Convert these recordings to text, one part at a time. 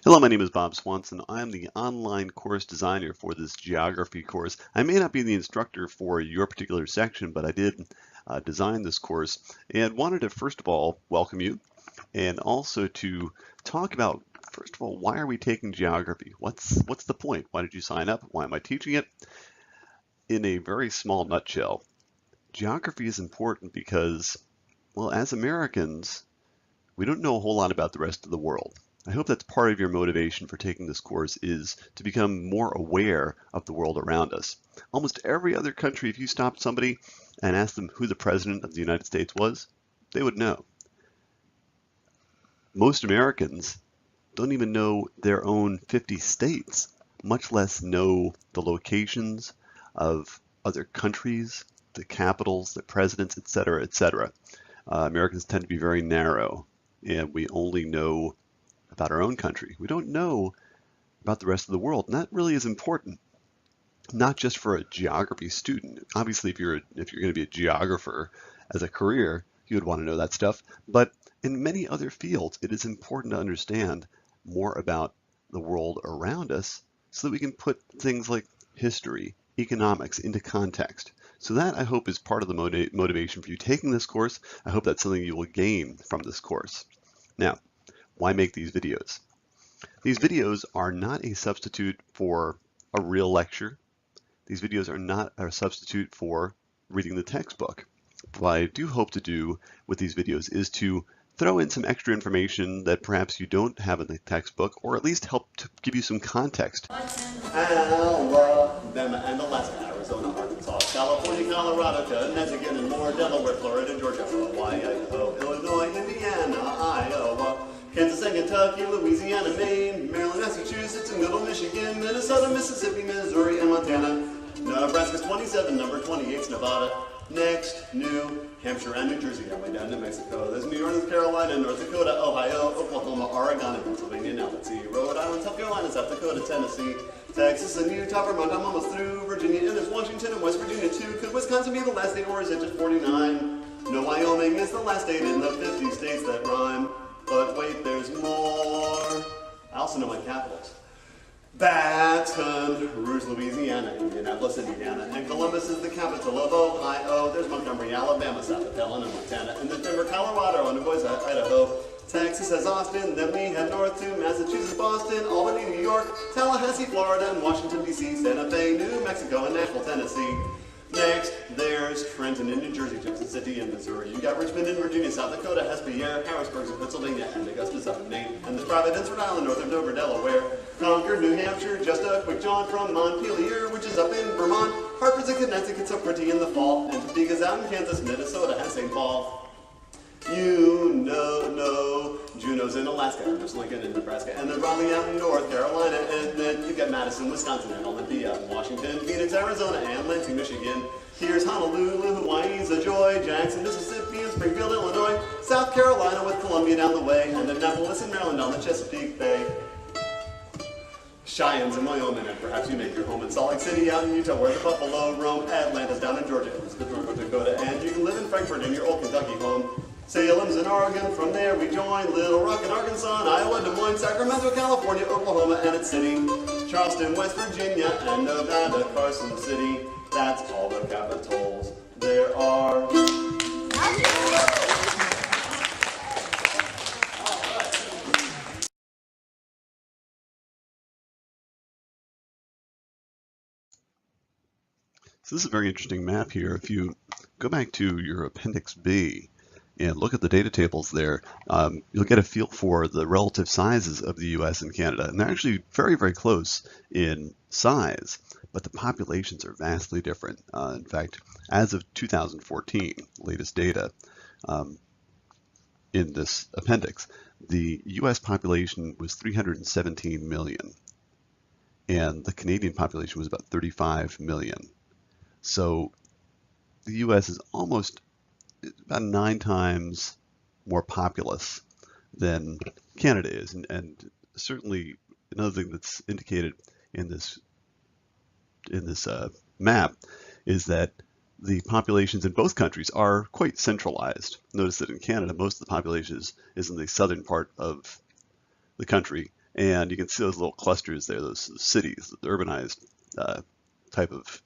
Hello, my name is Bob Swanson. I'm the online course designer for this geography course. I may not be the instructor for your particular section, but I did design this course and wanted to first of all welcome you and also to talk about, first of all, why are we taking geography? What's the point? Why did you sign up? Why am I teaching it? In a very small nutshell, geography is important because, well, as Americans, we don't know a whole lot about the rest of the world. I hope that's part of your motivation for taking this course is to become more aware of the world around us. Almost every other country, if you stopped somebody and asked them who the president of the United States was, they would know. Most Americans don't even know their own 50 states, much less know the locations of other countries, the capitals, the presidents, etc., etc. Americans tend to be very narrow, and we only know about our own country. We don't know about the rest of the world, and that really is important, not just for a geography student. Obviously, if you're going to be a geographer as a career, you would want to know that stuff, but in many other fields, it is important to understand more about the world around us so that we can put things like history, economics into context. So that, I hope, is part of the motivation for you taking this course. I hope that's something you will gain from this course. Now, why make these videos? These videos are not a substitute for a real lecture. These videos are not a substitute for reading the textbook. What I do hope to do with these videos is to throw in some extra information that perhaps you don't have in the textbook, or at least help to give you some context. Alabama and Alaska, Arizona, Arkansas, California, Colorado, Connecticut, and more, Delaware, Florida, Georgia, Hawaii, Idaho, Illinois, Indiana, Iowa, Kansas and Kentucky, Louisiana, Maine, Maryland, Massachusetts, and good old Michigan, Minnesota, Mississippi, Missouri, and Montana. Nebraska's 27, number 28's Nevada. Next, New Hampshire and New Jersey, all the way down to Mexico. There's New York, North Carolina, North Dakota, Ohio, Oklahoma, Oregon, and Pennsylvania. Now let's see, Rhode Island, South Carolina, South Dakota, Tennessee, Texas, and Utah, Vermont. I'm almost through. Virginia, and there's Washington and West Virginia too. Could Wisconsin be the last state, or is it just 49? No, Wyoming is the last state in the 50 states that rhyme. But wait, there's more. I also know my capitals. Baton Rouge, Louisiana, Indianapolis, Indiana, and Columbus is the capital of Ohio. There's Montgomery, Alabama, south of Helena, Montana, and there's Denver, Colorado, and Boise, Idaho. Texas has Austin, then we head north to Massachusetts, Boston, Albany, New York, Tallahassee, Florida, and Washington, D.C., Santa Fe, New Mexico, and Nashville, Tennessee. Next, there's Trenton in New Jersey, Jefferson City in Missouri. You got Richmond in Virginia, South Dakota, Hesperia, Harrisburg in Pennsylvania, and Augusta up in Maine. And there's Providence, Rhode Island, north of Dover, Delaware. Concord, New Hampshire, just a quick jaunt from Montpelier, which is up in Vermont. Hartford's in Connecticut, so pretty in the fall. And Topeka's out in Kansas, Minnesota, and St. Paul. You know, Juneau's in Alaska, there's Lincoln in Nebraska, and then Raleigh out in North Carolina, and then you've got Madison, Wisconsin, and Olympia in Washington, Phoenix, Arizona, and Lansing, Michigan. Here's Honolulu, Hawaii's a joy, Jackson, Mississippi, and Springfield, Illinois, South Carolina with Columbia down the way, and Annapolis in Maryland on the Chesapeake Bay. Cheyenne's in Wyoming, and perhaps you make your home in Salt Lake City out in Utah, where the buffalo roam. Atlanta's down in Georgia, Elizabeth, North Dakota, and you can live in Frankfort in your old Kentucky home. Salem's in Oregon, from there we join Little Rock in Arkansas, and Iowa, Des Moines, Sacramento, California, Oklahoma, and its city, Charleston, West Virginia, and Nevada, Carson City. That's all the capitals there are. So this is a very interesting map here. If you go back to your Appendix B and look at the data tables there, you'll get a feel for the relative sizes of the US and Canada. And they're actually very, very close in size, but the populations are vastly different. In fact, as of 2014, latest data in this appendix, the US population was 317 million, and the Canadian population was about 35 million. So the US is almost about 9 times more populous than Canada is, and certainly another thing that's indicated in this map is that the populations in both countries are quite centralized. Notice that in Canada, most of the population is in the southern part of the country, And you can see those little clusters there, those cities, the urbanized type of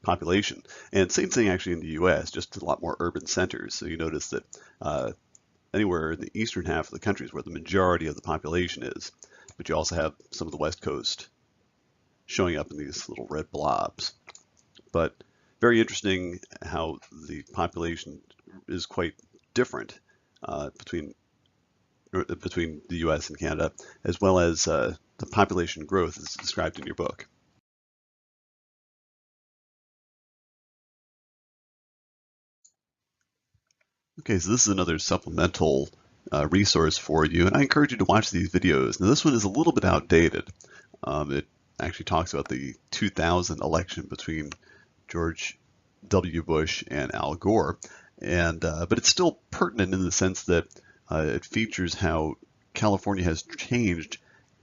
population. And same thing actually in the US, just a lot more urban centers. So you notice that anywhere in the eastern half of the country is where the majority of the population is. But you also have some of the West Coast showing up in these little red blobs. But very interesting how the population is quite different between the US and Canada, as well as the population growth is described in your book. Okay, so this is another supplemental resource for you, and I encourage you to watch these videos. Now this one is a little bit outdated. It actually talks about the 2000 election between George W. Bush and Al Gore, and but it's still pertinent in the sense that it features how California has changed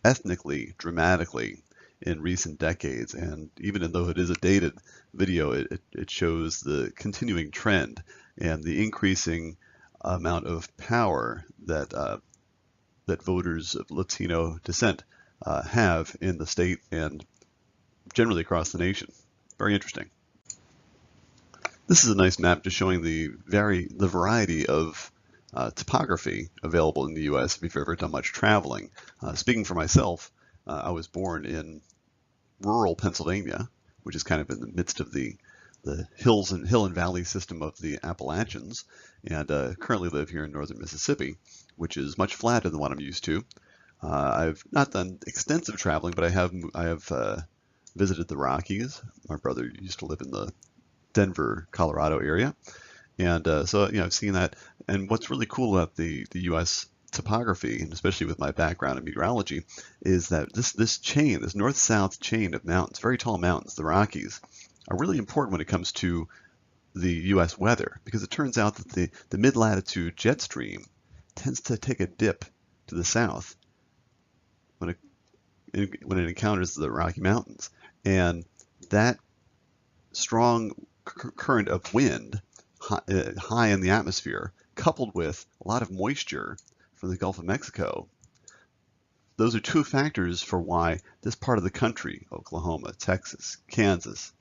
ethnically dramatically in recent decades, and even though it is a dated video, it shows the continuing trend and the increasing amount of power that that voters of Latino descent have in the state and generally across the nation. Very interesting. This is a nice map just showing the variety of topography available in the U.S. if you've ever done much traveling. Speaking for myself, I was born in rural Pennsylvania, which is kind of in the midst of the hill and valley system of the Appalachians, and currently live here in northern Mississippi, which is much flatter than what I'm used to. I've not done extensive traveling, but I have visited the Rockies. My brother used to live in the Denver, Colorado area, and so I've seen that. And what's really cool about the U.S. topography, and especially with my background in meteorology, is that this north-south chain of mountains, very tall mountains, the Rockies, are really important when it comes to the U.S. weather, because it turns out that the mid-latitude jet stream tends to take a dip to the south when it encounters the Rocky Mountains, and that strong current of wind high in the atmosphere, coupled with a lot of moisture from the Gulf of Mexico, those are two factors for why this part of the country, Oklahoma, Texas, Kansas,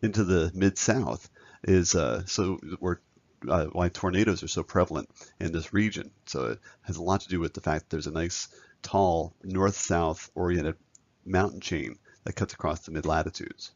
into the mid-south, is why tornadoes are so prevalent in this region. So it has a lot to do with the fact that there's a nice, tall, north-south oriented mountain chain that cuts across the mid-latitudes.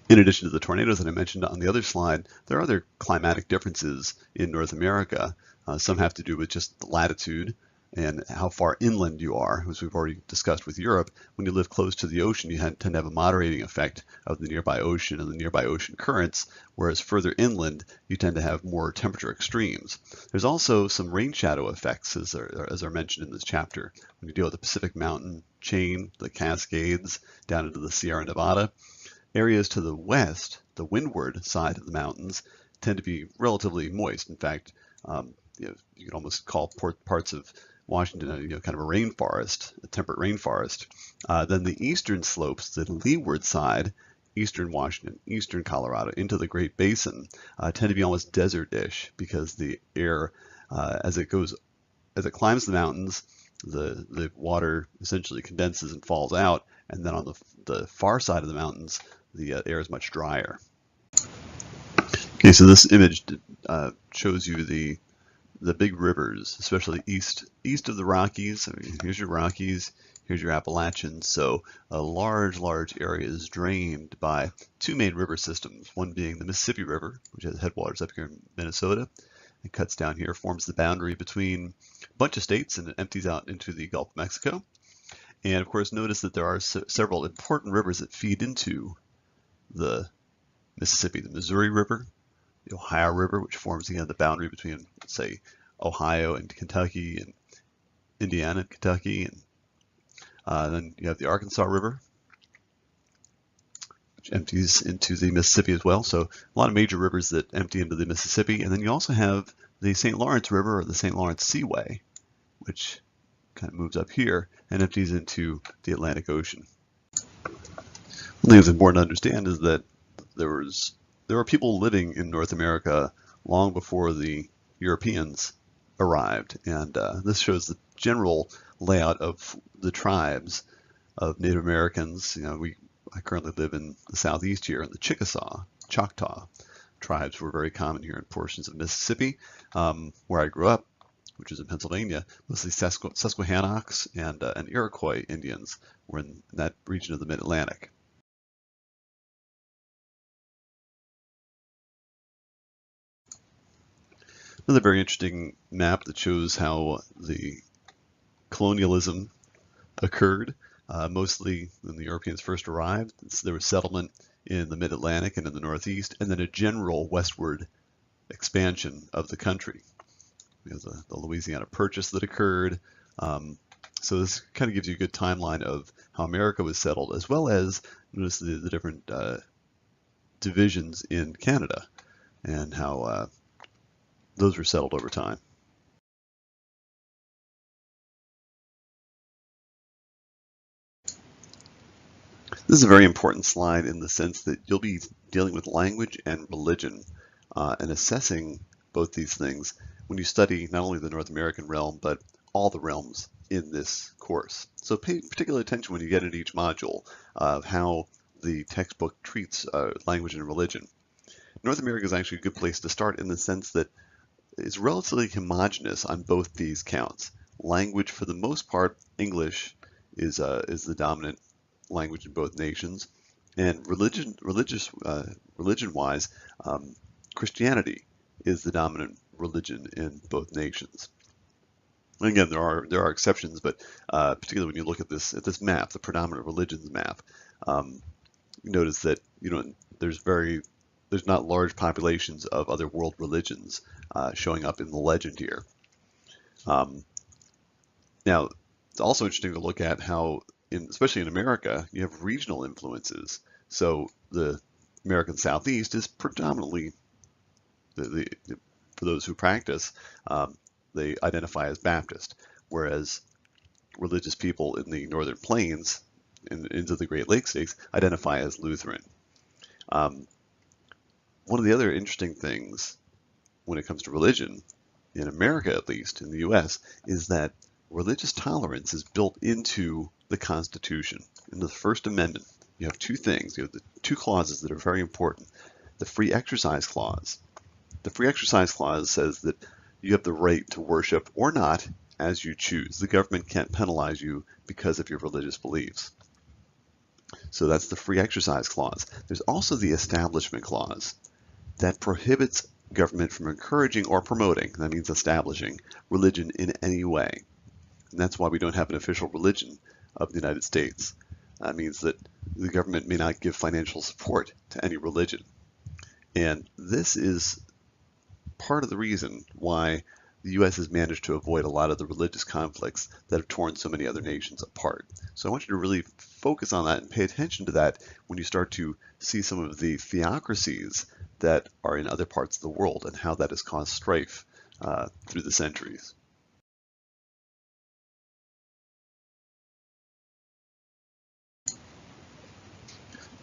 In addition to the tornadoes that I mentioned on the other slide, there are other climatic differences in North America. Some have to do with just the latitude and how far inland you are, as we've already discussed with Europe. When you live close to the ocean, you tend to have a moderating effect of the nearby ocean and the nearby ocean currents, whereas further inland, you tend to have more temperature extremes. There's also some rain shadow effects, as are mentioned in this chapter, when you deal with the Pacific Mountain chain, the Cascades, down into the Sierra Nevada. Areas to the west, the windward side of the mountains, tend to be relatively moist. In fact, you could almost call parts of Washington kind of a rainforest, a temperate rainforest. Then the eastern slopes, the leeward side, eastern Washington, eastern Colorado, into the Great Basin, tend to be almost desert-ish, because the air, as it climbs the mountains, the water essentially condenses and falls out, and then on the far side of the mountains, the air is much drier. Okay, so this image shows you the big rivers, especially east of the Rockies. I mean, here's your Rockies, here's your Appalachians. So a large area is drained by two main river systems, one being the Mississippi River, which has headwaters up here in Minnesota. It cuts down here, forms the boundary between a bunch of states, and it empties out into the Gulf of Mexico. And of course, notice that there are several important rivers that feed into the Mississippi: the Missouri River, the Ohio River, which forms the boundary between, say, Ohio and Kentucky, and Indiana and Kentucky, and then you have the Arkansas River, which empties into the Mississippi as well. So a lot of major rivers that empty into the Mississippi. And then you also have the St. Lawrence River, or the St. Lawrence Seaway, which kind of moves up here and empties into the Atlantic Ocean. One thing that's important to understand is that there were people living in North America long before the Europeans arrived. And this shows the general layout of the tribes of Native Americans. I currently live in the southeast here, and the Choctaw tribes were very common here in portions of Mississippi, where I grew up, which is in Pennsylvania. Mostly Susquehannocks and Iroquois Indians were in that region of the Mid-Atlantic. Another very interesting map that shows how the colonialism occurred, mostly when the Europeans first arrived. There was settlement in the Mid-Atlantic and in the Northeast, and then a general westward expansion of the country. We have the Louisiana Purchase that occurred. So this kind of gives you a good timeline of how America was settled, as well as notice the different divisions in Canada and how those were settled over time. This is a very important slide in the sense that you'll be dealing with language and religion and assessing both these things when you study not only the North American realm, but all the realms in this course. So pay particular attention when you get into each module of how the textbook treats language and religion. North America is actually a good place to start in the sense that it's relatively homogeneous on both these counts. Language, for the most part, English is the dominant language in both nations, and religion-wise, Christianity is the dominant religion in both nations. And again, there are exceptions, but particularly when you look at this map, the predominant religions map, you notice that there's not large populations of other world religions showing up in the legend here. Now, it's also interesting to look at how, especially in America, you have regional influences. So the American Southeast is predominantly, for those who practice, they identify as Baptist, whereas religious people in the Northern Plains into the Great Lakes states identify as Lutheran. One of the other interesting things when it comes to religion, in America at least, in the US, is that religious tolerance is built into the Constitution. In the First Amendment, you have two things. You have the two clauses that are very important. The Free Exercise Clause. The Free Exercise Clause says that you have the right to worship or not as you choose. The government can't penalize you because of your religious beliefs. So that's the Free Exercise Clause. There's also the Establishment Clause that prohibits government from encouraging or promoting, that means establishing, religion in any way. And that's why we don't have an official religion of the United States. That means that the government may not give financial support to any religion. And this is part of the reason why the U.S. has managed to avoid a lot of the religious conflicts that have torn so many other nations apart. So I want you to really focus on that and pay attention to that when you start to see some of the theocracies that are in other parts of the world and how that has caused strife through the centuries.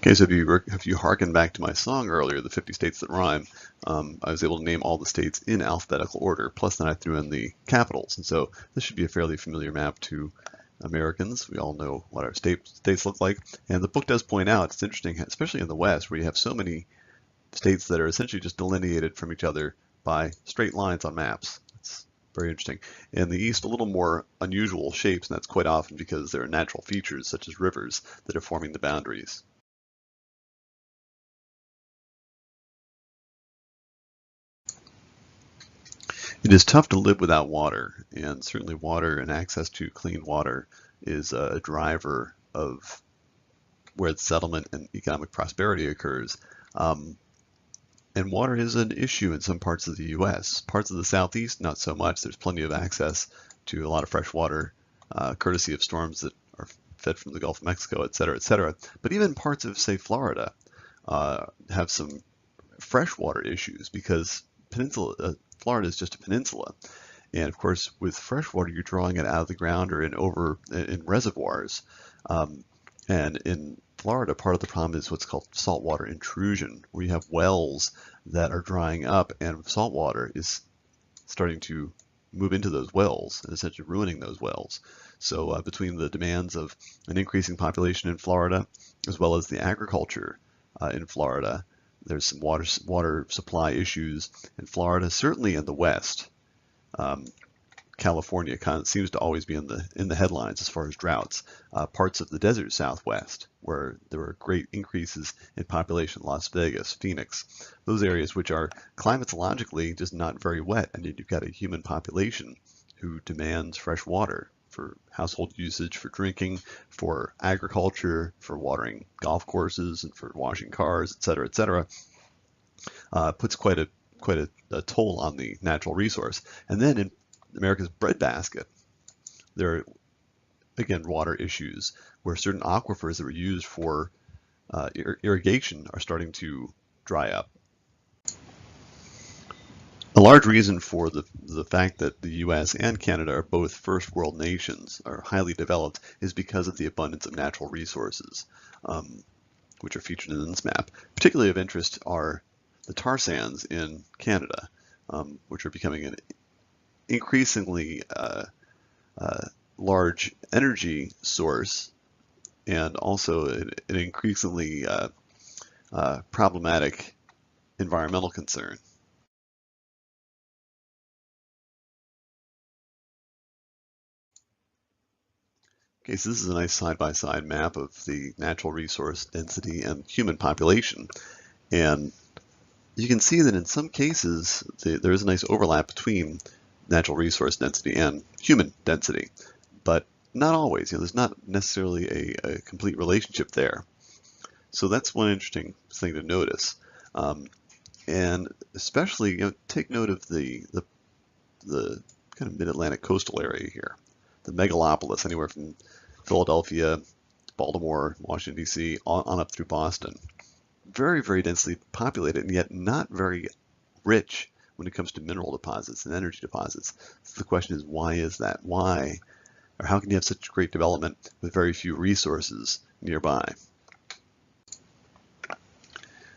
Okay, so if you hearken back to my song earlier, the 50 States That Rhyme, I was able to name all the states in alphabetical order, plus then I threw in the capitals. And so this should be a fairly familiar map to Americans. We all know what our states look like. And the book does point out, it's interesting, especially in the West, where you have so many states that are essentially just delineated from each other by straight lines on maps. It's very interesting. In the East, a little more unusual shapes, and that's quite often because there are natural features, such as rivers, that are forming the boundaries. It is tough to live without water, and certainly water and access to clean water is a driver of where the settlement and economic prosperity occurs. And water is an issue in some parts of the U.S. Parts of the Southeast, not so much. There's plenty of access to a lot of fresh water, courtesy of storms that are fed from the Gulf of Mexico, et cetera, et cetera. But even parts of, say, Florida have some freshwater issues because Florida is just a peninsula. And of course, with fresh water, you're drawing it out of the ground or in reservoirs. And in Florida, part of the problem is what's called saltwater intrusion, where you have wells that are drying up and saltwater is starting to move into those wells and essentially ruining those wells. So between the demands of an increasing population in Florida, as well as the agriculture in Florida, there's some water supply issues in Florida, certainly in the West. California kind of seems to always be in the headlines as far as droughts. Parts of the desert Southwest, where there were great increases in population, Las Vegas, Phoenix, those areas which are climatologically just not very wet, and yet you've got a human population who demands fresh water for household usage, for drinking, for agriculture, for watering golf courses, and for washing cars, et cetera, puts quite a toll on the natural resource. And then in America's breadbasket, there are, again, water issues where certain aquifers that were used for irrigation are starting to dry up. A large reason for the fact that the US and Canada are both first world nations, are highly developed, is because of the abundance of natural resources, which are featured in this map. Particularly of interest are the tar sands in Canada, which are becoming an increasingly large energy source and also an increasingly problematic environmental concern. Okay, so this is a nice side-by-side map of the natural resource density and human population. And you can see that in some cases, there is a nice overlap between natural resource density and human density, but not always. There's not necessarily a complete relationship there. So that's one interesting thing to notice, and especially take note of the kind of mid-Atlantic coastal area here, the megalopolis, anywhere from Philadelphia, Baltimore, Washington D.C. on up through Boston. Very, very densely populated, and yet not very rich when it comes to mineral deposits and energy deposits. So the question is, why is that? Why, or how can you have such great development with very few resources nearby?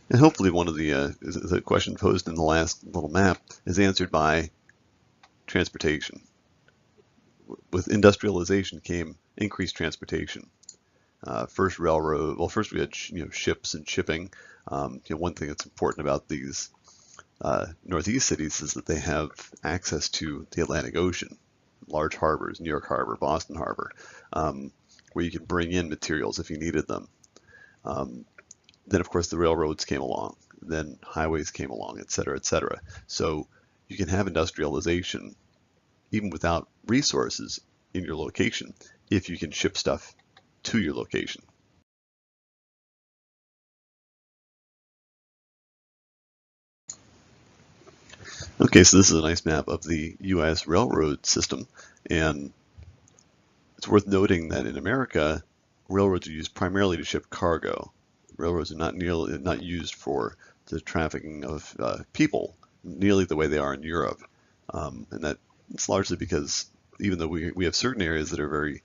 And hopefully one of the question posed in the last little map is answered by transportation. With industrialization came increased transportation. First railroad, well, first we had ships and shipping. One thing that's important about these Northeast cities is that they have access to the Atlantic Ocean, large harbors, New York Harbor, Boston Harbor, where you can bring in materials if you needed them. Then, of course, the railroads came along, then highways came along, et cetera, et cetera. So you can have industrialization even without resources in your location if you can ship stuff to your location. Okay, so this is a nice map of the U.S. railroad system, and it's worth noting that in America, railroads are used primarily to ship cargo. Railroads are not used for the trafficking of people nearly the way they are in Europe, and that it's largely because even though we have certain areas that are very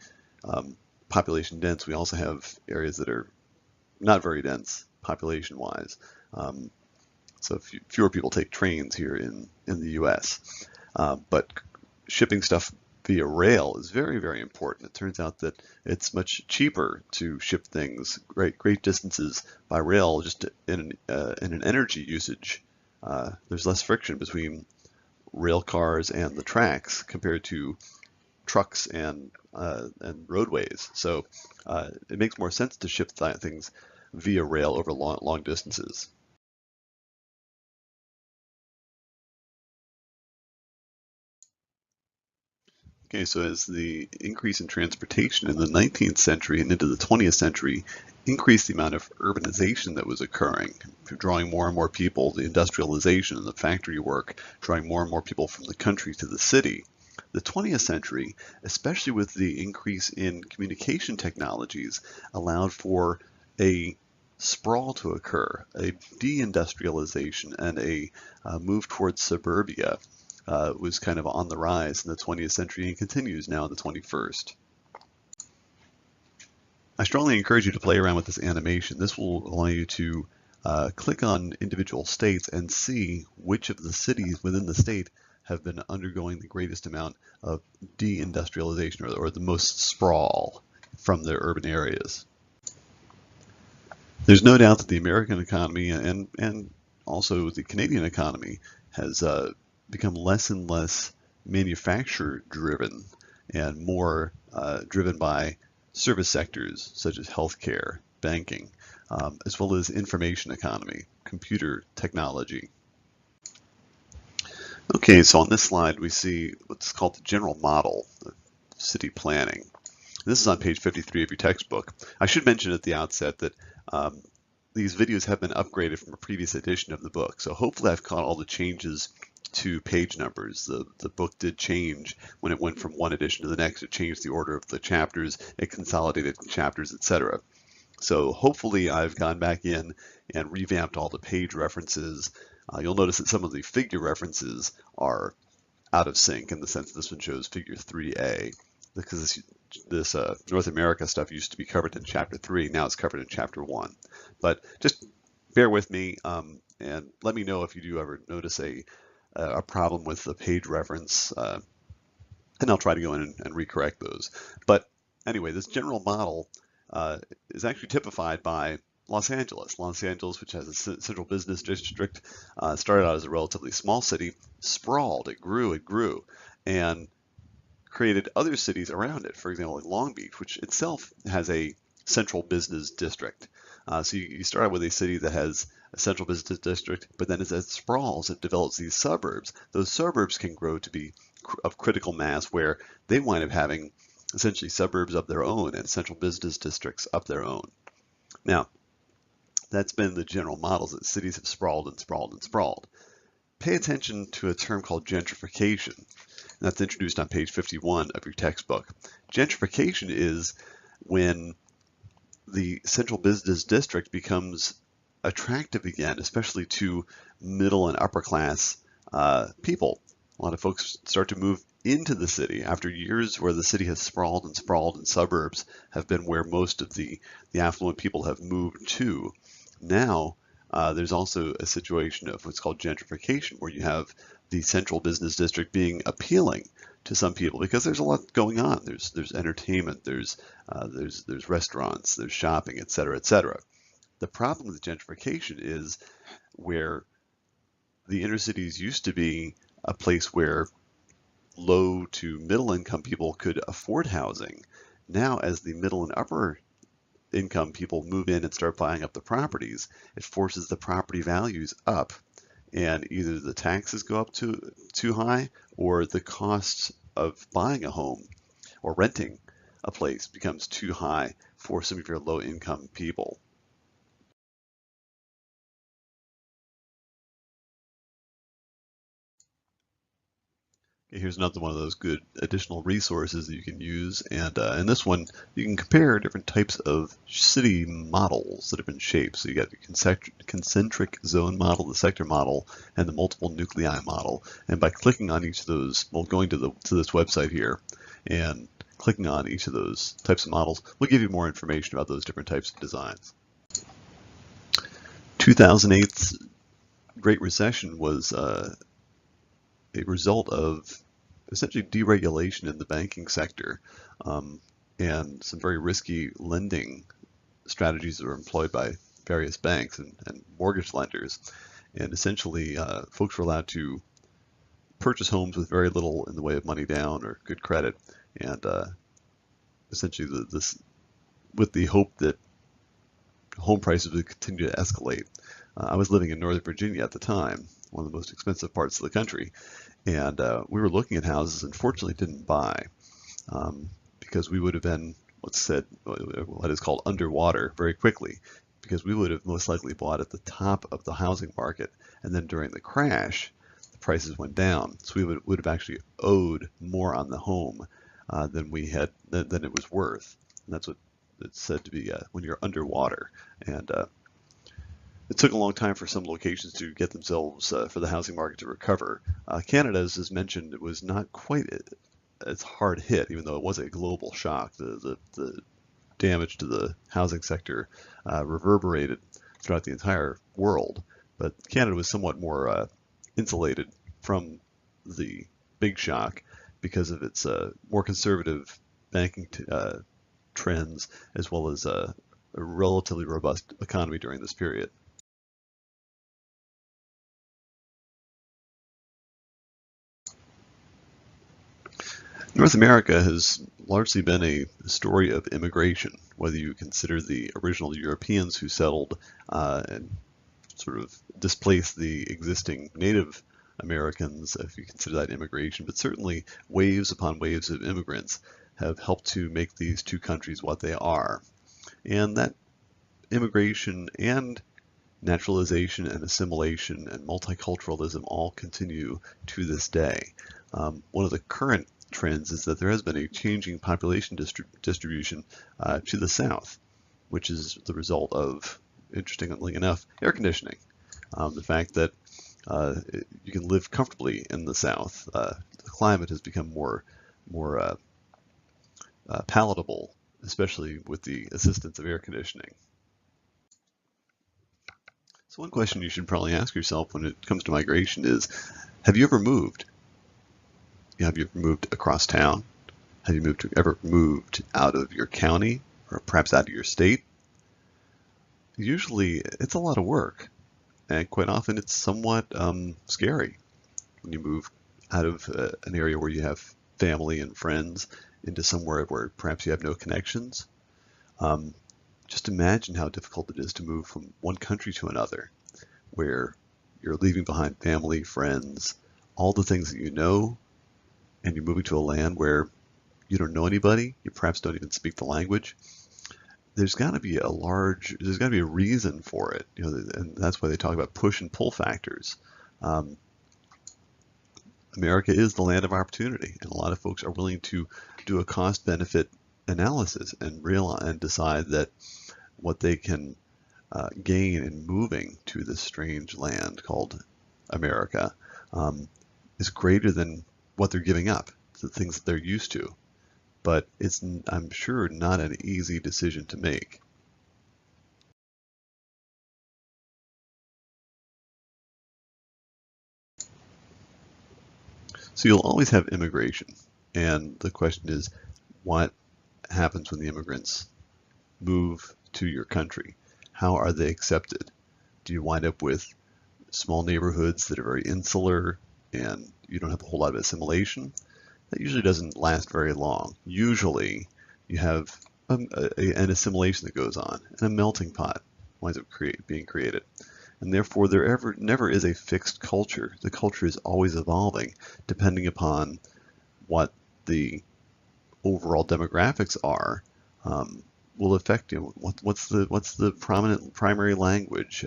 population dense, we also have areas that are not very dense population-wise. So fewer people take trains here in the U.S. But shipping stuff via rail is very, very important. It turns out that it's much cheaper to ship things great distances by rail, just in an energy usage. There's less friction between rail cars and the tracks compared to trucks and roadways. So it makes more sense to ship things via rail over long distances. Okay, so as the increase in transportation in the 19th century and into the 20th century increased the amount of urbanization that was occurring, drawing more and more people, the industrialization and the factory work, drawing more and more people from the country to the city. The 20th century, especially with the increase in communication technologies, allowed for a sprawl to occur, a deindustrialization and a move towards suburbia. Was kind of on the rise in the 20th century and continues now in the 21st. I strongly encourage you to play around with this animation. This will allow you to click on individual states and see which of the cities within the state have been undergoing the greatest amount of deindustrialization or the most sprawl from their urban areas. There's no doubt that the American economy and also the Canadian economy has become less and less manufacturer driven and more driven by service sectors such as healthcare, banking, as well as information economy, computer technology. Okay, so on this slide we see what's called the general model of city planning. This is on page 53 of your textbook. I should mention at the outset that these videos have been upgraded from a previous edition of the book, so hopefully I've caught all the changes to page numbers. The book did change when it went from one edition to the next. It changed the order of the chapters, it consolidated chapters, etc. So hopefully I've gone back in and revamped all the page references. You'll notice that some of the figure references are out of sync in the sense that this one shows figure 3A, because this North America stuff used to be covered in chapter 3, now it's covered in chapter 1. But just bear with me and let me know if you do ever notice a problem with the page reference, and I'll try to go in and recorrect those. But anyway, this general model is actually typified by Los Angeles. Los Angeles, which has a central business district, started out as a relatively small city, sprawled, it grew, and created other cities around it. For example, like Long Beach, which itself has a central business district. So you start out with a city that has a central business district, but then as it sprawls, it develops these suburbs. Those suburbs can grow to be of critical mass where they wind up having essentially suburbs of their own and central business districts of their own. Now, that's been the general models that cities have sprawled and sprawled and sprawled. Pay attention to a term called gentrification. And that's introduced on page 51 of your textbook. Gentrification is when the central business district becomes attractive again, especially to middle and upper class people. A lot of folks start to move into the city after years where the city has sprawled and suburbs have been where most of the affluent people have moved to. Now, there's also a situation of what's called gentrification, where you have the central business district being appealing to some people because there's a lot going on. There's entertainment, there's restaurants, there's shopping, et cetera, et cetera. The problem with gentrification is where the inner cities used to be a place where low to middle income people could afford housing. Now, as the middle and upper income people move in and start buying up the properties, it forces the property values up, and either the taxes go up too high, or the cost of buying a home or renting a place becomes too high for some of your low income people. Okay, here's another one of those good additional resources that you can use, and in this one you can compare different types of city models that have been shaped. So you got the concentric zone model, the sector model, and the multiple nuclei model. And by clicking on each of those, well, going to this website here and clicking on each of those types of models will give you more information about those different types of designs. 2008's Great Recession was a result of essentially deregulation in the banking sector and some very risky lending strategies that were employed by various banks and mortgage lenders. And essentially, folks were allowed to purchase homes with very little in the way of money down or good credit, and essentially with the hope that home prices would continue to escalate. I was living in Northern Virginia at the time, one of the most expensive parts of the country, and we were looking at houses and fortunately didn't buy because we would have been what is called underwater very quickly, because we would have most likely bought at the top of the housing market, and then during the crash the prices went down, so we would have actually owed more on the home than it was worth. And that's what it's said to be when you're underwater. And it took a long time for some locations to get themselves for the housing market to recover. Canada, as is mentioned, it was not quite as hard hit, even though it was a global shock. The damage to the housing sector reverberated throughout the entire world. But Canada was somewhat more insulated from the big shock because of its more conservative banking trends, as well as a relatively robust economy during this period. North America has largely been a story of immigration, whether you consider the original Europeans who settled and sort of displaced the existing Native Americans, if you consider that immigration, but certainly waves upon waves of immigrants have helped to make these two countries what they are. And that immigration and naturalization and assimilation and multiculturalism all continue to this day. One of the current trends is that there has been a changing population distribution to the south, which is the result of, interestingly enough, air conditioning. The fact that you can live comfortably in the south. The climate has become more palatable, especially with the assistance of air conditioning. So one question you should probably ask yourself when it comes to migration is, have you ever moved? Have you ever moved across town? Have you ever moved out of your county or perhaps out of your state? Usually it's a lot of work, and quite often it's somewhat scary when you move out of an area where you have family and friends into somewhere where perhaps you have no connections. Just imagine how difficult it is to move from one country to another, where you're leaving behind family, friends, all the things that you know, and you're moving to a land where you don't know anybody, you perhaps don't even speak the language. There's got to be a reason for it, and that's why they talk about push and pull factors. America is the land of opportunity, and a lot of folks are willing to do a cost-benefit analysis and decide that what they can gain in moving to this strange land called America is greater than what they're giving up, the things that they're used to. But it's, I'm sure, not an easy decision to make. So you'll always have immigration, and the question is, what happens when the immigrants move to your country? How are they accepted? Do you wind up with small neighborhoods that are very insular and you don't have a whole lot of assimilation? That usually doesn't last very long. Usually you have an assimilation that goes on, and a melting pot winds up being created. And therefore there never is a fixed culture. The culture is always evolving depending upon what the overall demographics are. Will affect what's the prominent primary language,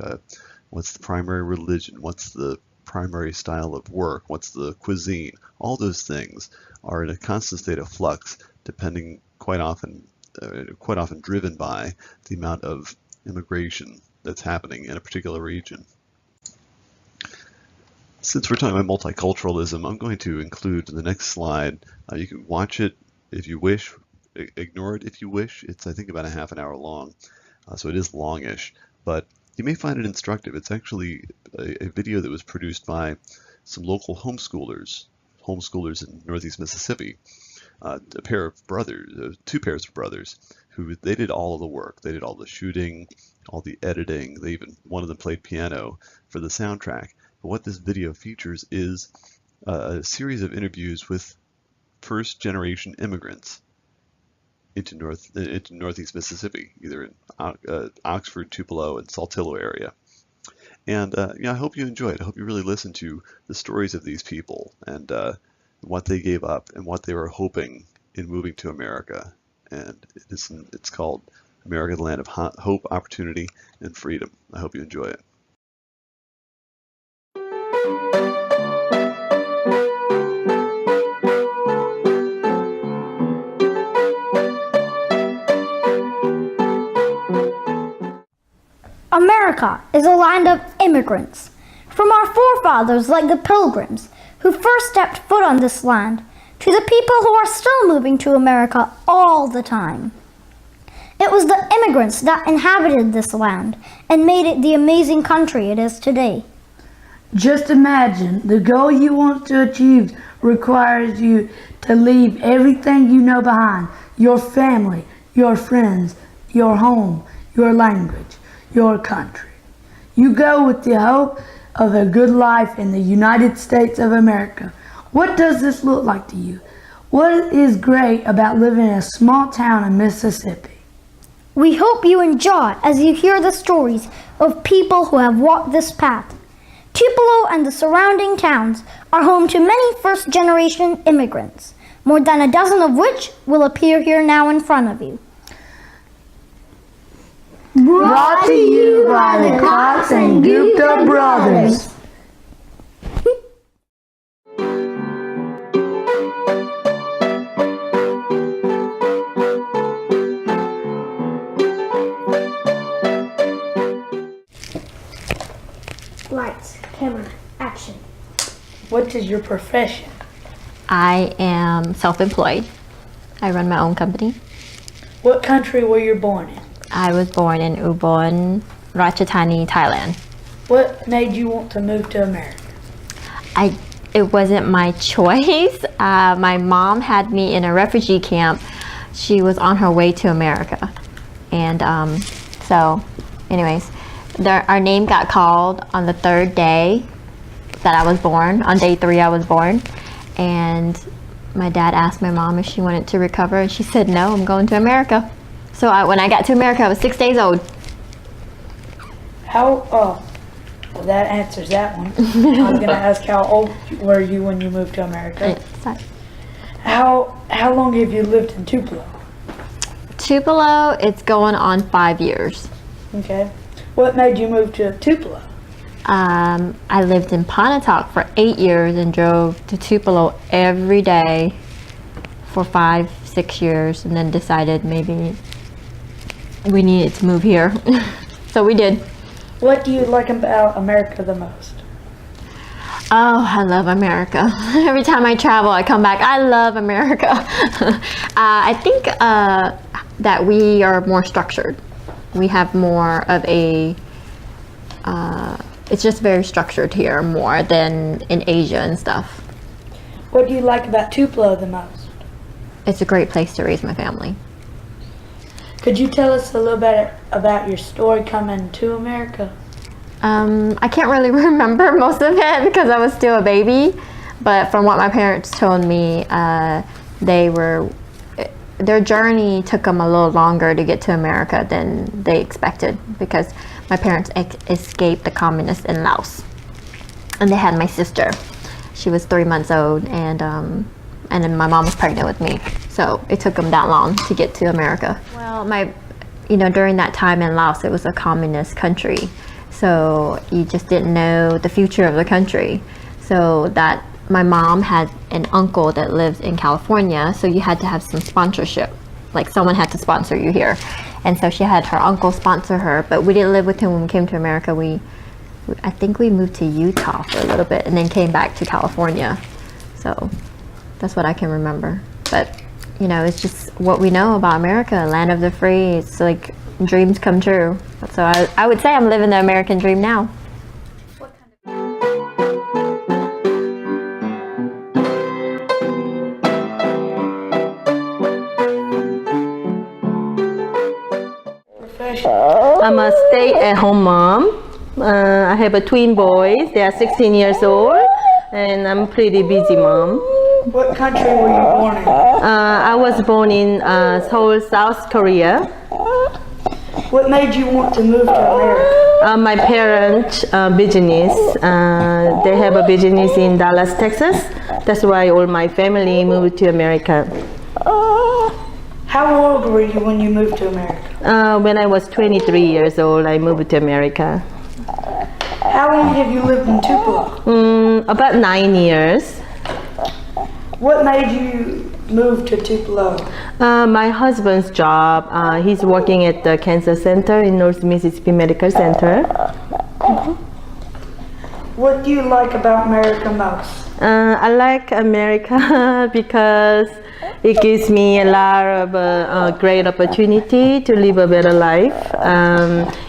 what's the primary religion, what's the primary style of work, what's the cuisine. All those things are in a constant state of flux, depending quite often driven by the amount of immigration that's happening in a particular region. Since we're talking about multiculturalism, I'm going to include in the next slide. You can watch it if you wish, ignore it if you wish. It's, I think, about a half an hour long, so it is longish, but you may find it instructive. It's actually a video that was produced by some local homeschoolers in Northeast Mississippi, two pairs of brothers, who they did all of the work. They did all the shooting, all the editing. One of them played piano for the soundtrack. But what this video features is a series of interviews with first-generation immigrants into Northeast Mississippi, either in Oxford, Tupelo, and Saltillo area. And I hope you enjoy it. I hope you really listen to the stories of these people and what they gave up and what they were hoping in moving to America. And it's called America, the Land of Hope, Opportunity, and Freedom. I hope you enjoy it. America is a land of immigrants, from our forefathers like the Pilgrims, who first stepped foot on this land, to the people who are still moving to America all the time. It was the immigrants that inhabited this land and made it the amazing country it is today. Just imagine, the goal you want to achieve requires you to leave everything you know behind. Your family, your friends, your home, your language, your country. You go with the hope of a good life in the United States of America. What does this look like to you? What is great about living in a small town in Mississippi? We hope you enjoy as you hear the stories of people who have walked this path. Tupelo and the surrounding towns are home to many first-generation immigrants, more than a dozen of which will appear here now in front of you. Brought to you by the Cox and Gupta brothers. Lights, camera, action. What is your profession? I am self-employed. I run my own company. What country were you born in? I was born in Ubon, Ratchathani, Thailand. What made you want to move to America? It wasn't my choice. My mom had me in a refugee camp. She was on her way to America. And so anyways, our name got called on the third day that I was born. On day 3 I was born. And my dad asked my mom if she wanted to recover, and she said, no, I'm going to America. So when I got to America, I was 6 days old. Well, that answers that one. I was going to ask, how old were you when you moved to America? How long have you lived in Tupelo? Tupelo, it's going on 5 years. Okay. What made you move to Tupelo? I lived in Pontotoc for 8 years and drove to Tupelo every day for 5-6 years, and then decided maybe we needed to move here. So we did. What do you like about America the most? Oh, I love America. Every time I travel, I come back, I love America. I think that we are more structured. We have more of a, it's just very structured here more than in Asia and stuff. What do you like about Tupelo the most? It's a great place to raise my family. Could you tell us a little bit about your story coming to America? I can't really remember most of it because I was still a baby, but from what my parents told me, their journey took them a little longer to get to America than they expected, because my parents escaped the communists in Laos, and they had my sister. She was 3 months old, and then my mom was pregnant with me, so it took them that long to get to America. Well, during that time in Laos, it was a communist country, so you just didn't know the future of the country. So that my mom had an uncle that lived in California, so you had to have some sponsorship, like someone had to sponsor you here. And so she had her uncle sponsor her, but we didn't live with him when we came to America. I think we moved to Utah for a little bit and then came back to California. So that's what I can remember. But it's just what we know about America, land of the free. It's like dreams come true. So I would say I'm living the American dream now. I'm a stay-at-home mom. I have twin boys. They are 16 years old, and I'm pretty busy mom. What country were you born in? I was born in Seoul, South Korea. What made you want to move to America? My parents' business. They have a business in Dallas, Texas. That's why all my family moved to America. How old were you when you moved to America? When I was 23 years old, I moved to America. How long have you lived in Tupelo? About 9 years. What made you move to Tupelo? My husband's job. He's working at the cancer center in North Mississippi Medical Center. What do you like about America most? I like America because it gives me a lot of great opportunity to live a better life.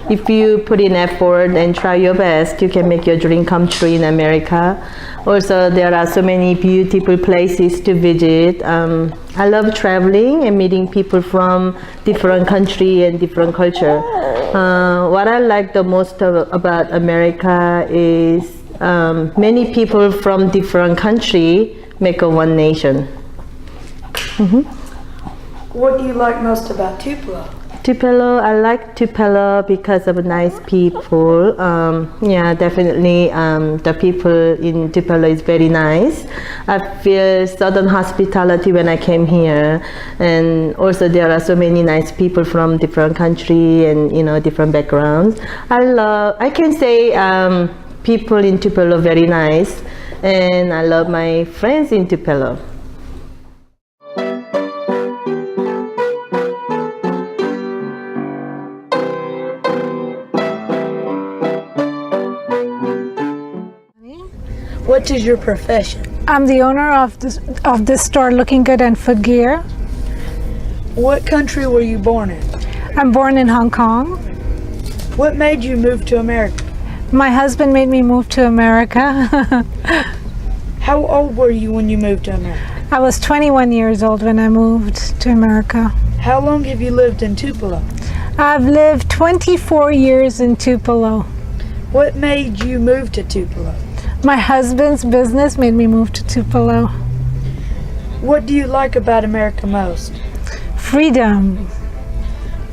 If you put in effort and try your best, you can make your dream come true in America. Also, there are so many beautiful places to visit. I love traveling and meeting people from different country and different culture. What I like the most about America is many people from different country make a one nation. What do you like most about Tupelo? Tupelo, I like Tupelo because of nice people. Yeah, definitely the people in Tupelo is very nice. I feel southern hospitality when I came here, and also there are so many nice people from different country and different backgrounds. I can say people in Tupelo are very nice, and I love my friends in Tupelo. What is your profession? I'm the owner of this store, Looking Good and Foot Gear. What country were you born in? I'm born in Hong Kong. What made you move to America? My husband made me move to America. How old were you when you moved to America? I was 21 years old when I moved to America. How long have you lived in Tupelo? I've lived 24 years in Tupelo. What made you move to Tupelo? My husband's business made me move to Tupelo. What do you like about America most? Freedom.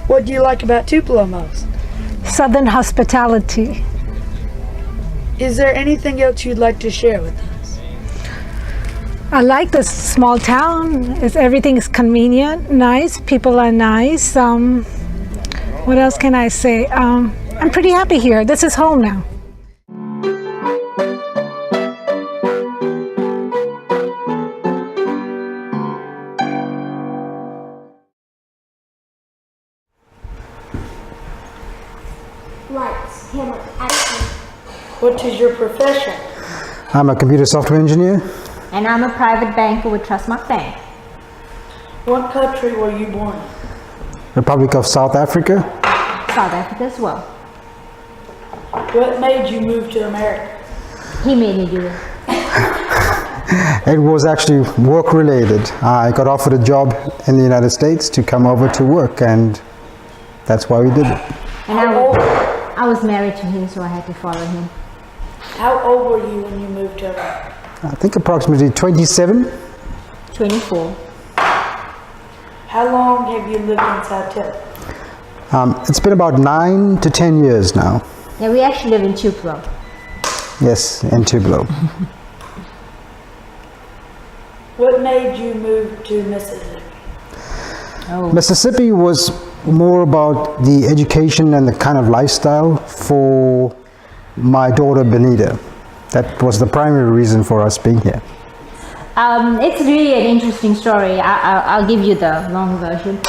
What do you like about Tupelo most? Southern hospitality. Is there anything else you'd like to share with us? I like this small town. Everything is convenient, nice, people are nice. What else can I say? I'm pretty happy here. This is home now. Lights, camera, action. What is your profession? I'm a computer software engineer. And I'm a private banker with Trustmark Bank. What country were you born in? Republic of South Africa. South Africa as well. What made you move to America? He made me do it. It was actually work related. I got offered a job in the United States to come over to work, and that's why we did it. And I was married to him, so I had to follow him. How old were you when you moved to America? I think approximately 27. 24. How long have you lived in South Tupelo? It's been about 9 to 10 years now. Yeah, we actually live in Tupelo. Yes, in Tupelo. What made you move to Mississippi? Mississippi was more about the education and the kind of lifestyle for my daughter Benita. That was the primary reason for us being here. It's really an interesting story. I'll give you the long version.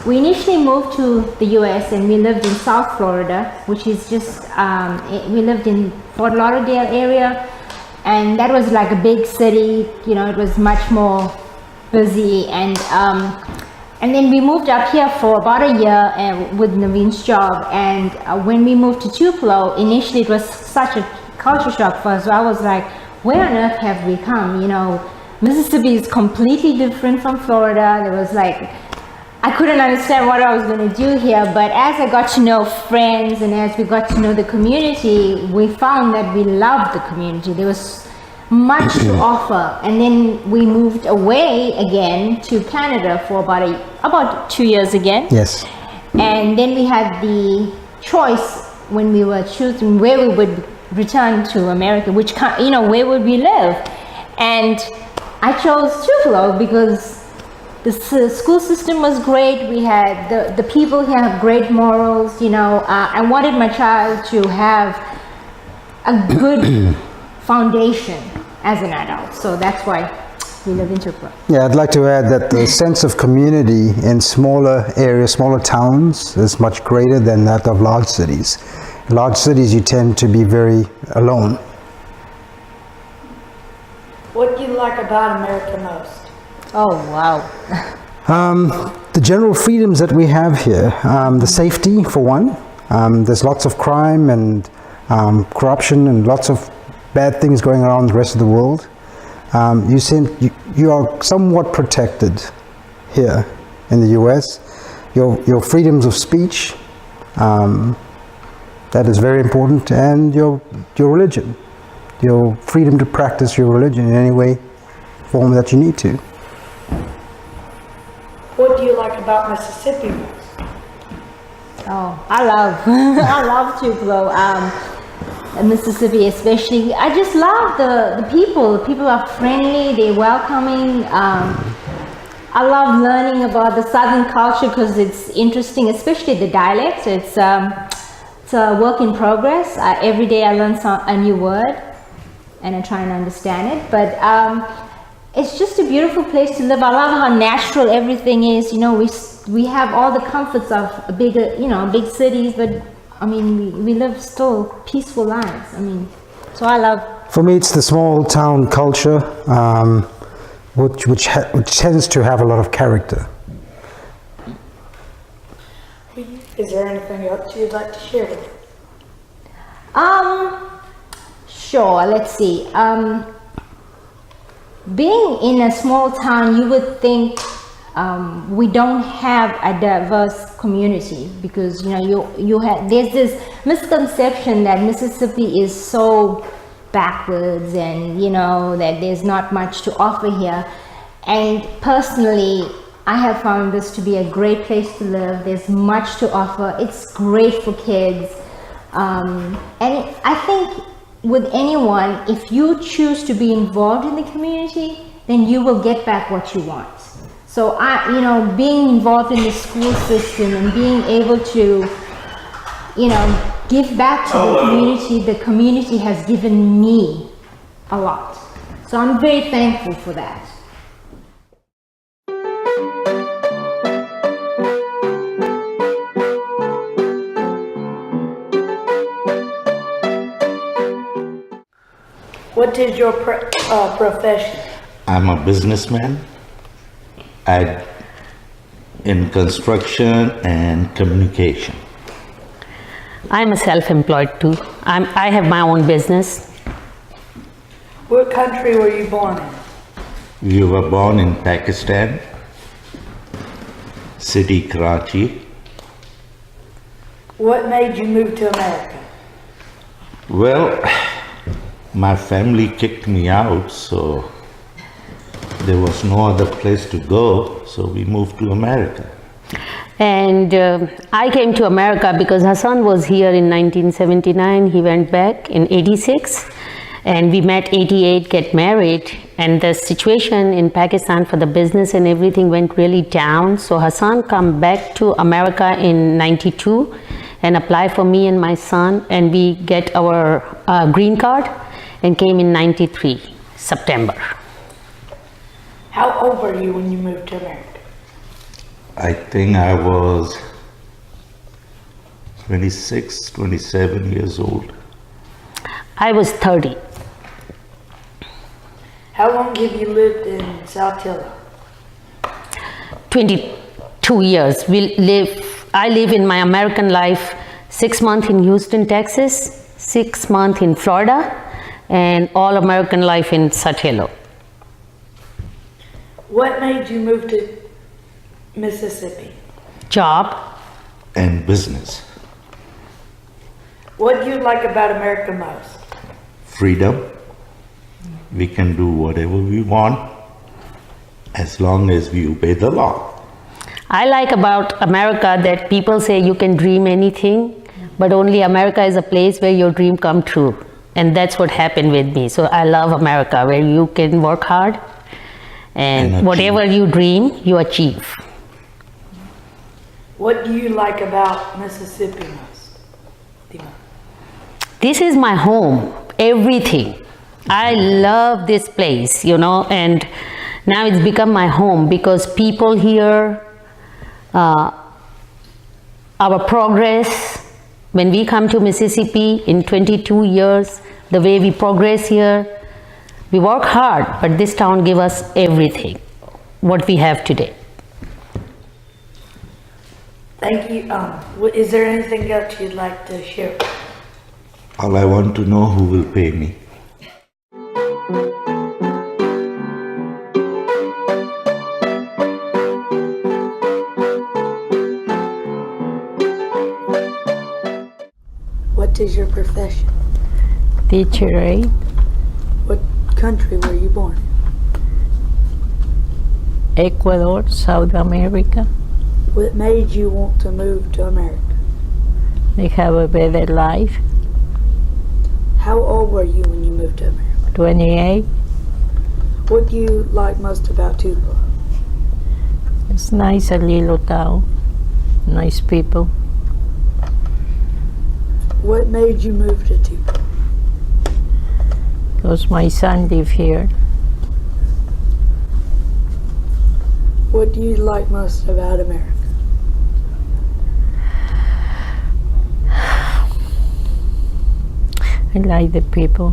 We initially moved to the US and we lived in South Florida, which is just, we lived in Fort Lauderdale area, and that was like a big city, it was much more busy, and then we moved up here for about a year with Naveen's job, and when we moved to Tupelo, initially it was such a culture shock for us. So I was like, where on earth have we come? Mississippi is completely different from Florida. There was like, I couldn't understand what I was going to do here, but as I got to know friends and as we got to know the community, we found that we loved the community. There was much to offer, and then we moved away again to Canada for about 2 years again. Yes. And then we had the choice when we were choosing where we would return to America, where would we live? And I chose Tupelo because the school system was great. We had the people here have great morals. I wanted my child to have a good foundation as an adult, so that's why we live in Tupelo. Yeah, I'd like to add that the sense of community in smaller areas, smaller towns is much greater than that of large cities. large cities, you tend to be very alone. What do you like about America most? Oh, wow. The general freedoms that we have here, the safety for one. There's lots of crime and corruption and lots of bad things going on in the rest of the world. You are somewhat protected here in the US. Your freedoms of speech, that is very important, and your religion, your freedom to practice your religion in any way, form that you need to. What do you like about Mississippi most? Oh, I love, I love Tupelo, Mississippi especially. I just love the people. The people are friendly, they're welcoming. I love learning about the Southern culture because it's interesting, especially the dialects. It's a work in progress. Every day I learn a new word and I try and understand it. But it's just a beautiful place to live. I love how natural everything is. You know, we have all the comforts of bigger, big cities, but I mean, we live still peaceful lives. I mean, so I love. For me, it's the small town culture, which tends to have a lot of character. Is there anything else you'd like to share with us? Sure. Let's see. Being in a small town, you would think we don't have a diverse community because there's this misconception that Mississippi is so backwards and that there's not much to offer here. And personally, I have found this to be a great place to live. There's much to offer. It's great for kids, and I think with anyone, if you choose to be involved in the community, then you will get back what you want. So being involved in the school system and being able to, give back to the community has given me a lot. So I'm very thankful for that. What is your profession? I'm a businessman. In construction and communication. I'm a self-employed too. I have my own business. What country were you born in? We were born in Pakistan, city Karachi. What made you move to America? Well, my family kicked me out, so there was no other place to go, so we moved to America. And I came to America because Hassan was here in 1979. He went back in 86 and we met 88, get married, and the situation in Pakistan for the business and everything went really down. So Hassan come back to America in 92 and apply for me and my son, and we get our green card and came in 93, September. How old were you when you moved to America? I think I was 26, 27 years old. I was 30. How long have you lived in South Tilla? 22 years. I live in my American life 6 months in Houston, Texas, 6 months in Florida, and all American life in Spatial. What made you move to Mississippi? Job. And business. What do you like about America most? Freedom. We can do whatever we want as long as we obey the law. I like about America that people say you can dream anything, but only America is a place where your dream come true. And that's what happened with me. So I love America, where you can work hard and whatever you dream, you achieve. What do you like about Mississippi most? This is my home, everything. I love this place, and now it's become my home because people here, our progress, When we come to Mississippi in 22 years, the way we progress here, we work hard, but this town gives us everything, what we have today. Thank you. Is there anything else you'd like to share? All I want to know who will pay me. What is your profession? Teacher, right? What country were you born in? Ecuador, South America. What made you want to move to America? They have a better life. How old were you when you moved to America? 28. What do you like most about Tupelo? It's nice, a little town. Nice people. What made you move to Tupelo? Because my son live here. What do you like most about America? I like the people.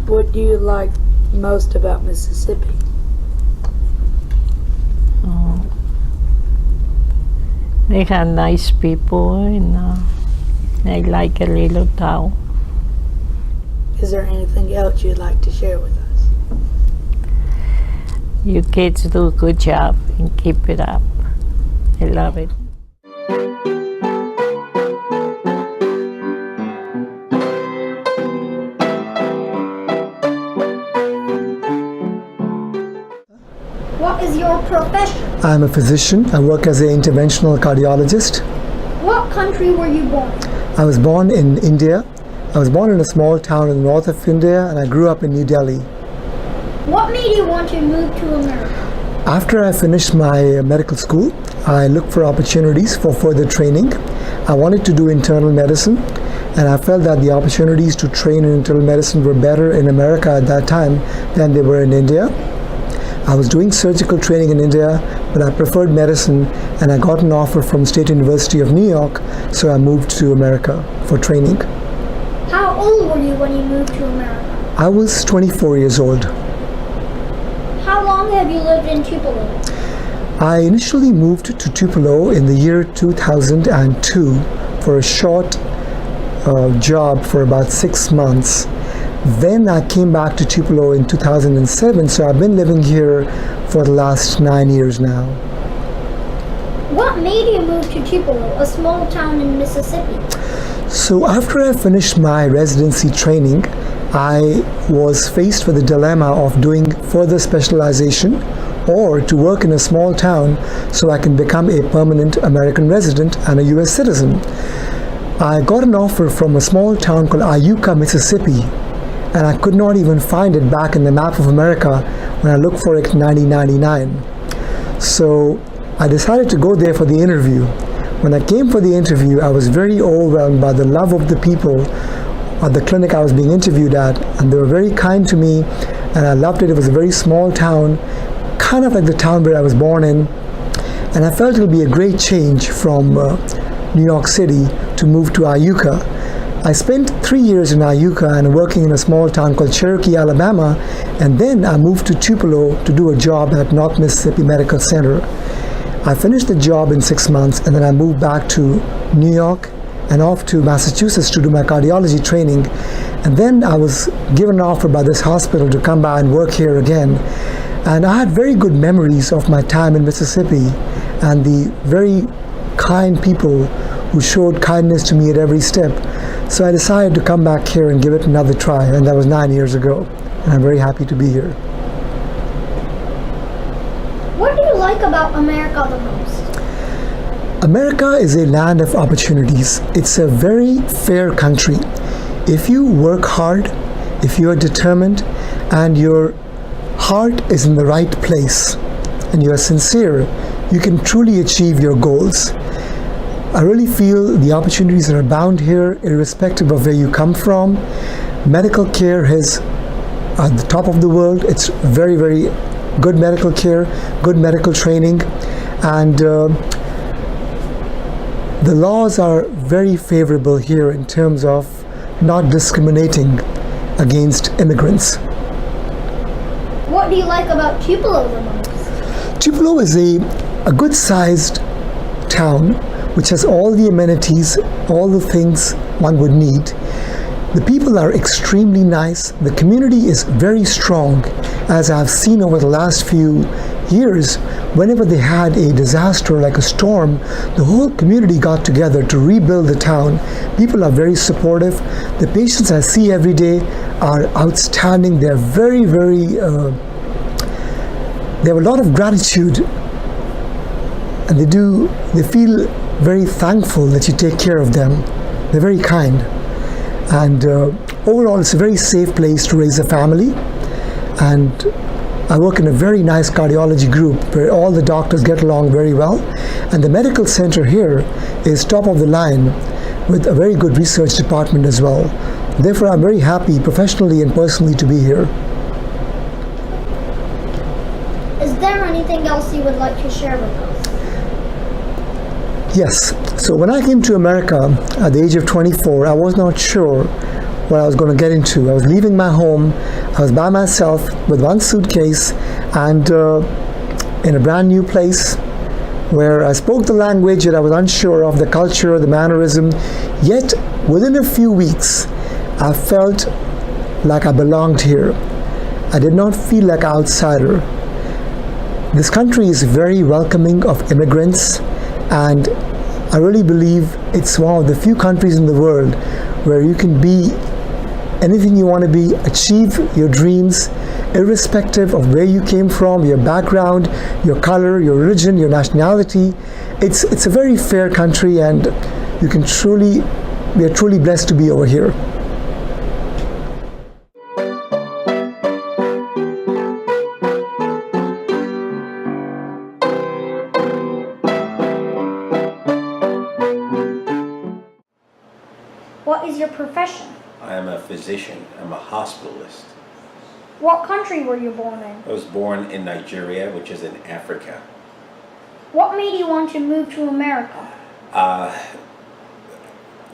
What do you like most about Mississippi? Oh. They have nice people, and I like a little town. Is there anything else you'd like to share with us? You kids do a good job and keep it up. I love it. What is your profession? I'm a physician. I work as an interventional cardiologist. What country were you born in? I was born in India. I was born in a small town in the north of India, and I grew up in New Delhi. What made you want to move to America? After I finished my medical school, I looked for opportunities for further training. I wanted to do internal medicine, and I felt that the opportunities to train in internal medicine were better in America at that time than they were in India. I was doing surgical training in India, but I preferred medicine, and I got an offer from State University of New York, so I moved to America for training. How old were you when you moved to America? I was 24 years old. How long have you lived in Tupelo? I initially moved to Tupelo in the year 2002 for a short job for about 6 months. Then I came back to Tupelo in 2007, so I've been living here for the last 9 years now. What made you move to Tupelo, a small town in Mississippi? So after I finished my residency training, I was faced with the dilemma of doing further specialization or to work in a small town so I can become a permanent American resident and a US citizen. I got an offer from a small town called Iuka, Mississippi, and I could not even find it back in the map of America when I looked for it in 1999. So I decided to go there for the interview. When I came for the interview, I was very overwhelmed by the love of the people at the clinic I was being interviewed at, and they were very kind to me, and I loved it. It was a very small town, kind of like the town where I was born in, and I felt it would be a great change from New York City to move to Iuka. I spent 3 years in Iuka and working in a small town called Cherokee, Alabama, and then I moved to Tupelo to do a job at North Mississippi Medical Center. I finished the job in 6 months, and then I moved back to New York and off to Massachusetts to do my cardiology training. And then I was given an offer by this hospital to come by and work here again. And I had very good memories of my time in Mississippi and the very kind people who showed kindness to me at every step. So I decided to come back here and give it another try, and that was 9 years ago. And I'm very happy to be here. What do you like about America the most? America is a land of opportunities. It's a very fair country. If you work hard, if you are determined, and your heart is in the right place, and you are sincere, you can truly achieve your goals. I really feel the opportunities that are abound here, irrespective of where you come from. Medical care is at the top of the world. It's very, very good medical care, good medical training, and The laws are very favorable here in terms of not discriminating against immigrants. What do you like about Tupelo the most? Tupelo is a good-sized town which has all the amenities, all the things one would need. The people are extremely nice. The community is very strong. As I've seen over the last few years, whenever they had a disaster like a storm, the whole community got together to rebuild the town. People are very supportive. The patients I see every day are outstanding. They're very, very, they have a lot of gratitude, and they feel very thankful that you take care of them. They're very kind. And overall, it's a very safe place to raise a family. And I work in a very nice cardiology group where all the doctors get along very well. And the medical center here is top of the line with a very good research department as well. Therefore, I'm very happy professionally and personally to be here. Is there anything else you would like to share with us? Yes. So when I came to America at the age of 24, I was not sure what I was going to get into. I was leaving my home. I was by myself with one suitcase and in a brand new place where I spoke the language that I was unsure of, the culture, the mannerism. Yet within a few weeks, I felt like I belonged here. I did not feel like an outsider. This country is very welcoming of immigrants, and I really believe it's one of the few countries in the world where you can be anything you want to be, achieve your dreams, irrespective of where you came from, your background, your color, your religion, your nationality. It's a very fair country, and we are truly blessed to be over here. What is your profession? I am a physician. I'm a hospitalist. What country were you born in? I was born in Nigeria, which is in Africa. What made you want to move to America?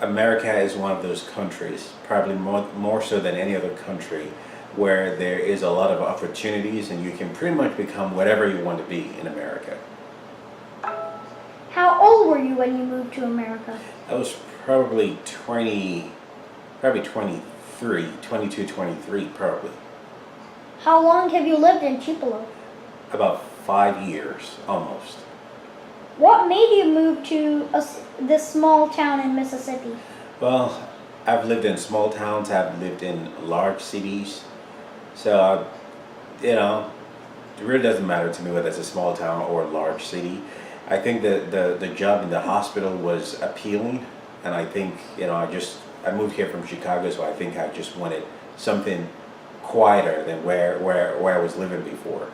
America is one of those countries, probably more so than any other country, where there is a lot of opportunities and you can pretty much become whatever you want to be in America. How old were you when you moved to America? I was probably 22, 23 probably. How long have you lived in Tupelo? About 5 years, almost. What made you move to this small town in Mississippi? Well, I've lived in small towns, I've lived in large cities, so, it really doesn't matter to me whether it's a small town or a large city. I think that the job in the hospital was appealing, and I think, I moved here from Chicago, so I think I just wanted something quieter than where I was living before.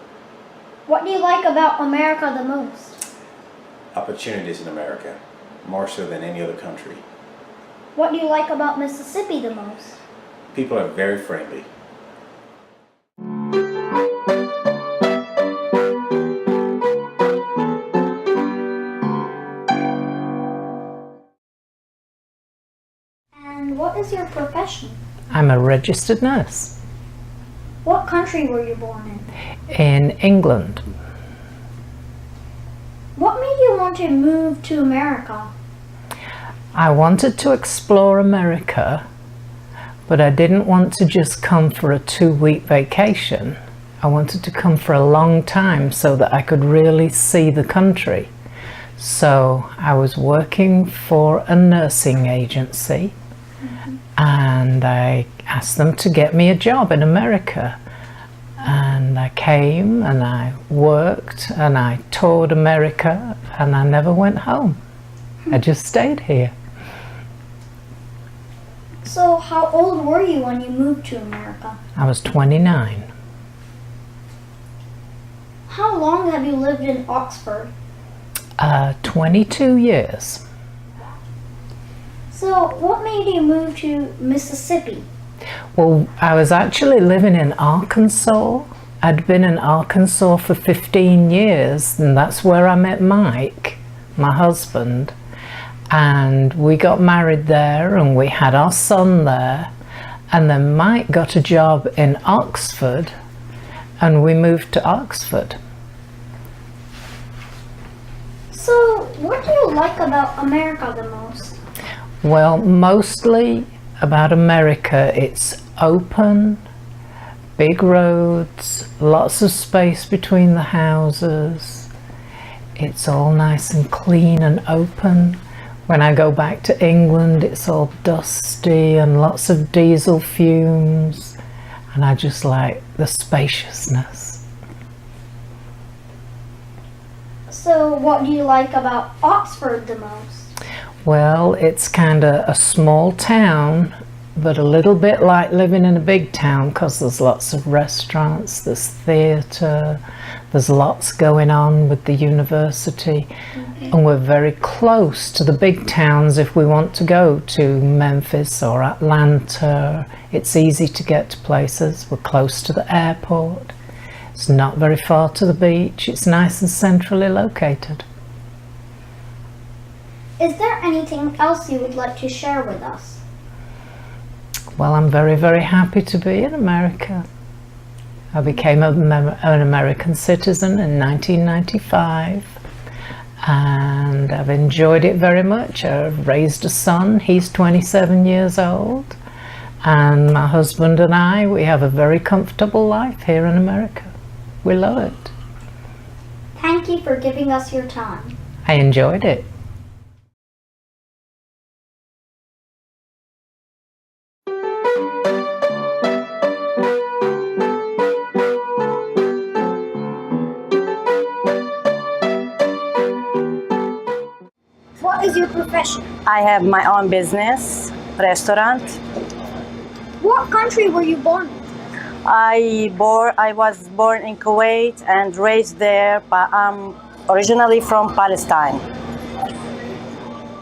What do you like about America the most? Opportunities in America, more so than any other country. What do you like about Mississippi the most? People are very friendly. And what is your profession? I'm a registered nurse. What country were you born in? In England. What made you want to move to America? I wanted to explore America, but I didn't want to just come for a 2-week vacation. I wanted to come for a long time so that I could really see the country. So I was working for a nursing agency, and I asked them to get me a job in America. And I came and I worked and I toured America, and I never went home. I just stayed here. So how old were you when you moved to America? I was 29. How long have you lived in Oxford? 22 years. So what made you move to Mississippi? Well, I was actually living in Arkansas. I'd been in Arkansas for 15 years, and that's where I met Mike, my husband. And we got married there, and we had our son there. And then Mike got a job in Oxford, and we moved to Oxford. So, what do you like about America the most? Well, mostly about America, it's open, big roads, lots of space between the houses. It's all nice and clean and open. When I go back to England, it's all dusty and lots of diesel fumes, and I just like the spaciousness. So, what do you like about Oxford the most? Well, it's kind of a small town, but a little bit like living in a big town, because there's lots of restaurants, there's theatre, there's lots going on with the university, and we're very close to the big towns. If we want to go to Memphis or Atlanta, it's easy to get to places. We're close to the airport. It's not very far to the beach. It's nice and centrally located. Is there anything else you would like to share with us? Well, I'm very, very happy to be in America. I became an American citizen in 1995, and I've enjoyed it very much. I've raised a son, he's 27 years old, and my husband and I, we have a very comfortable life here in America. We love it. Thank you for giving us your time. I enjoyed it. What is your profession? I have my own business, restaurant. What country were you born in? I was born in Kuwait and raised there, but I'm originally from Palestine.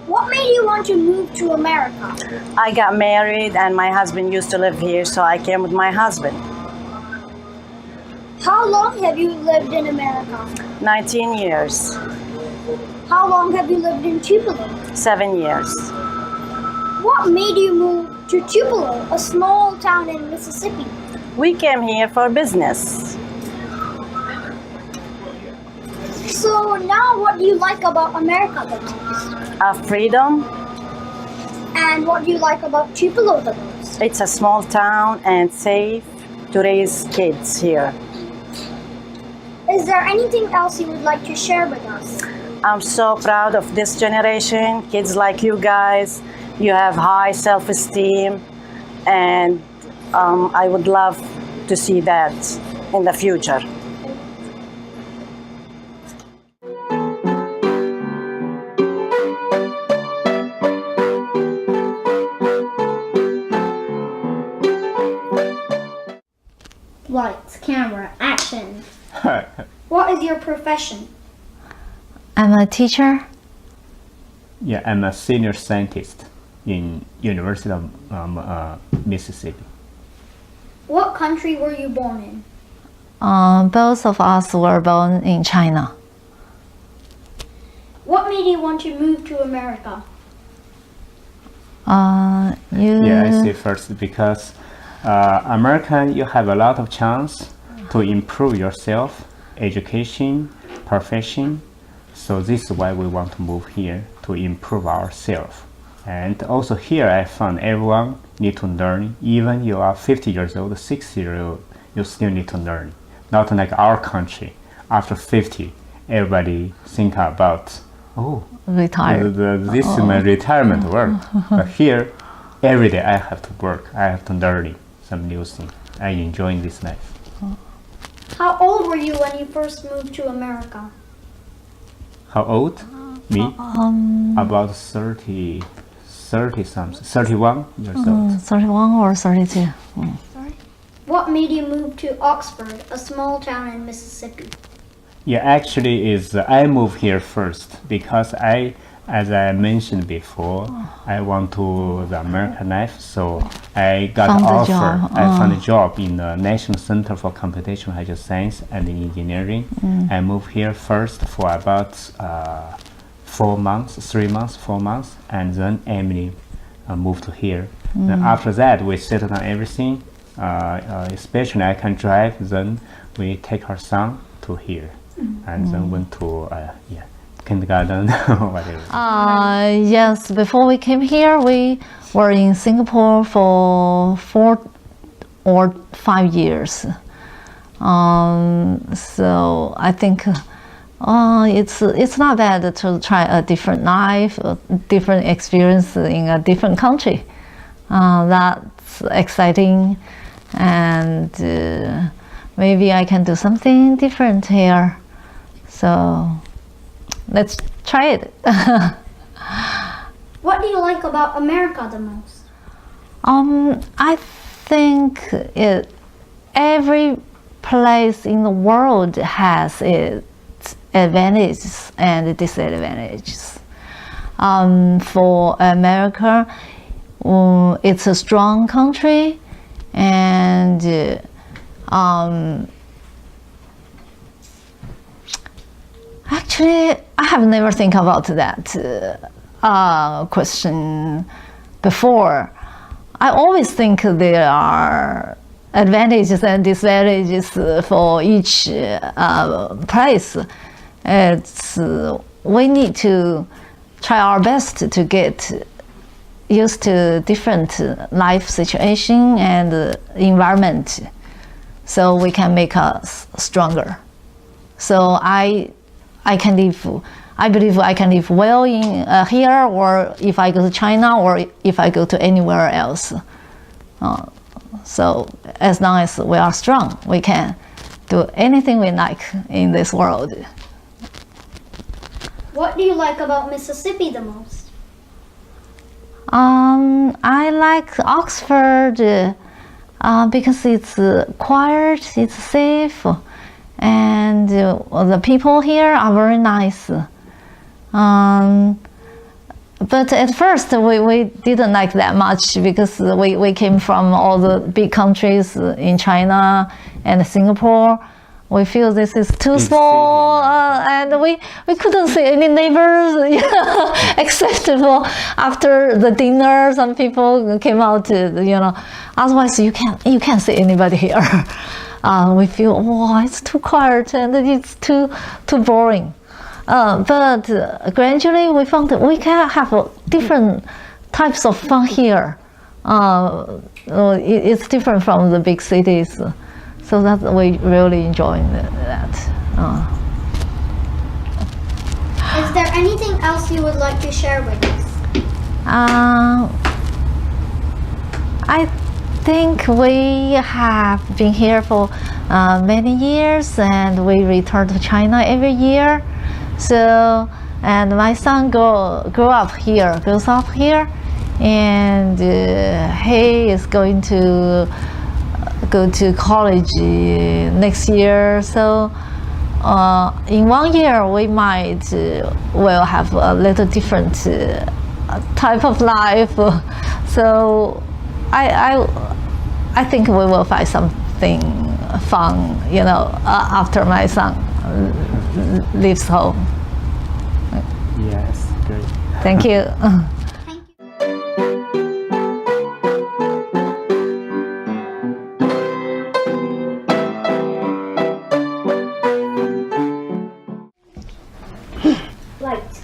What made you want to move to America? I got married and my husband used to live here, so I came with my husband. How long have you lived in America? 19 years. How long have you lived in Tupelo? 7 years. What made you move to Tupelo, a small town in Mississippi? We came here for business. So now what do you like about America the most? Freedom. And what do you like about Tupelo the most? It's a small town and safe to raise kids here. Is there anything else you would like to share with us? I'm so proud of this generation, kids like you guys. You have high self-esteem, and I would love to see that in the future. Lights, camera, action. What is your profession? I'm a teacher. Yeah, I'm a senior scientist in University of Mississippi. What country were you born in? Both of us were born in China. What made you want to move to America? Yeah, I say first because American, you have a lot of chance to improve yourself, education, profession. So this is why we want to move here, to improve ourselves. And also here I found everyone need to learn. Even you are 50 years old, 60 years old, you still need to learn. Not like our country. After 50, everybody think about, retire. This is my retirement work. But here, every day I have to work. I have to learn some new things. I enjoy this life. How old were you when you first moved to America? How old? Me? About 30 something, 31 years old. 31 or 32. What made you move to Oxford, a small town in Mississippi? Yeah, actually I moved here first because as I mentioned before, I want to the American life, so I got an offer. I found a job in the National Center for Computational Science and Engineering. I moved here first for about 4 months, 3 months, 4 months, and then Emily moved to here. Then after that, we settled on everything. Especially I can drive. Then we take our son to here, and then went to kindergarten or whatever. Yes, before we came here, we were in Singapore for 4 or 5 years. So I think it's not bad to try a different life, a different experience in a different country. That's exciting, and maybe I can do something different here. So let's try it. What do you like about America the most? I think every place in the world has its advantages and disadvantages. For America, it's a strong country, and actually, I have never think about that question before. I always think there are advantages and disadvantages for each place. We need to try our best to get used to different life situation and environment, so we can make us stronger. So I believe I can live well in here, or if I go to China, or if I go to anywhere else. So as long as we are strong, we can do anything we like in this world. What do you like about Mississippi the most? I like Oxford because it's quiet, it's safe, and the people here are very nice. But at first we didn't like that much, because we came from all the big countries in China and Singapore. We feel this is too small, and we couldn't see any neighbors except for after the dinner. Some people came out, otherwise you can't see anybody here. We feel, it's too quiet and it's too boring. But gradually we found that we can have different types of fun here. It's different from the big cities. So that we really enjoy that. Is there anything else you would like to share with us? I think we have been here for many years, and we return to China every year. So, and my son grows up here, and he is going to go to college next year. So in 1 year we might will have a little different type of life. So I think we will find something fun, after my son leaves home. Yes, great. Thank you.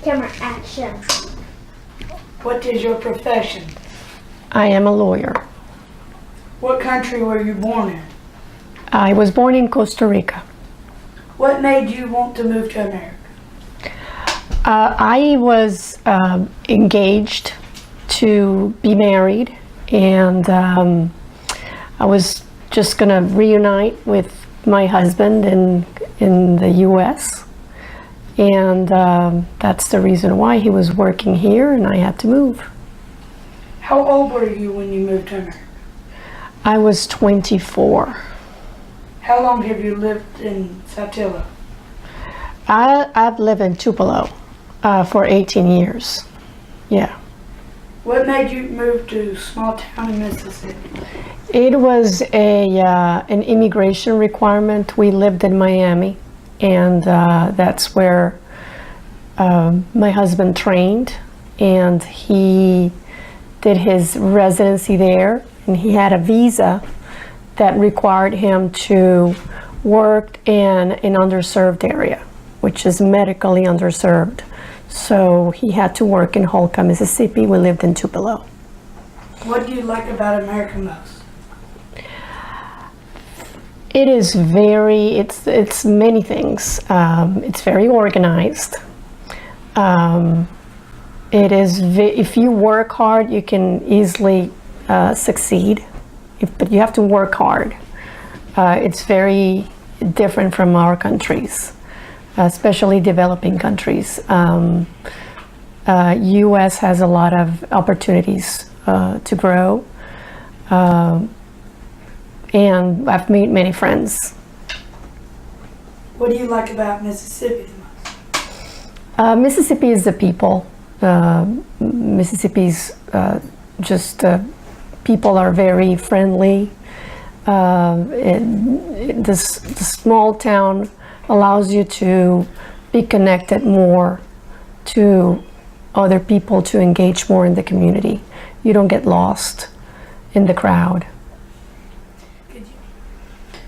Camera action. What is your profession? I am a lawyer. What country were you born in? I was born in Costa Rica. What made you want to move to America? I was engaged to be married, and I was just going to reunite with my husband in the U.S., and that's the reason why. He was working here and I had to move. How old were you when you moved to America? I was 24. How long have you lived in Spatial? I've lived in Tupelo for 18 years. Yeah. What made you move to a small town in Mississippi? It was an immigration requirement. We lived in Miami, and that's where my husband trained, and he did his residency there, and he had a visa that required him to work in an underserved area, which is medically underserved. So he had to work in Holcomb, Mississippi. We lived in Tupelo. What do you like about America most? It is very, it's many things. It's very organized. It is, if you work hard, you can easily succeed, but you have to work hard. It's very different from our countries, especially developing countries. U.S. has a lot of opportunities to grow, and I've made many friends. What do you like about Mississippi the most? Mississippi is the people. Mississippi's just people are very friendly. The small town allows you to be connected more to other people, to engage more in the community. You don't get lost in the crowd.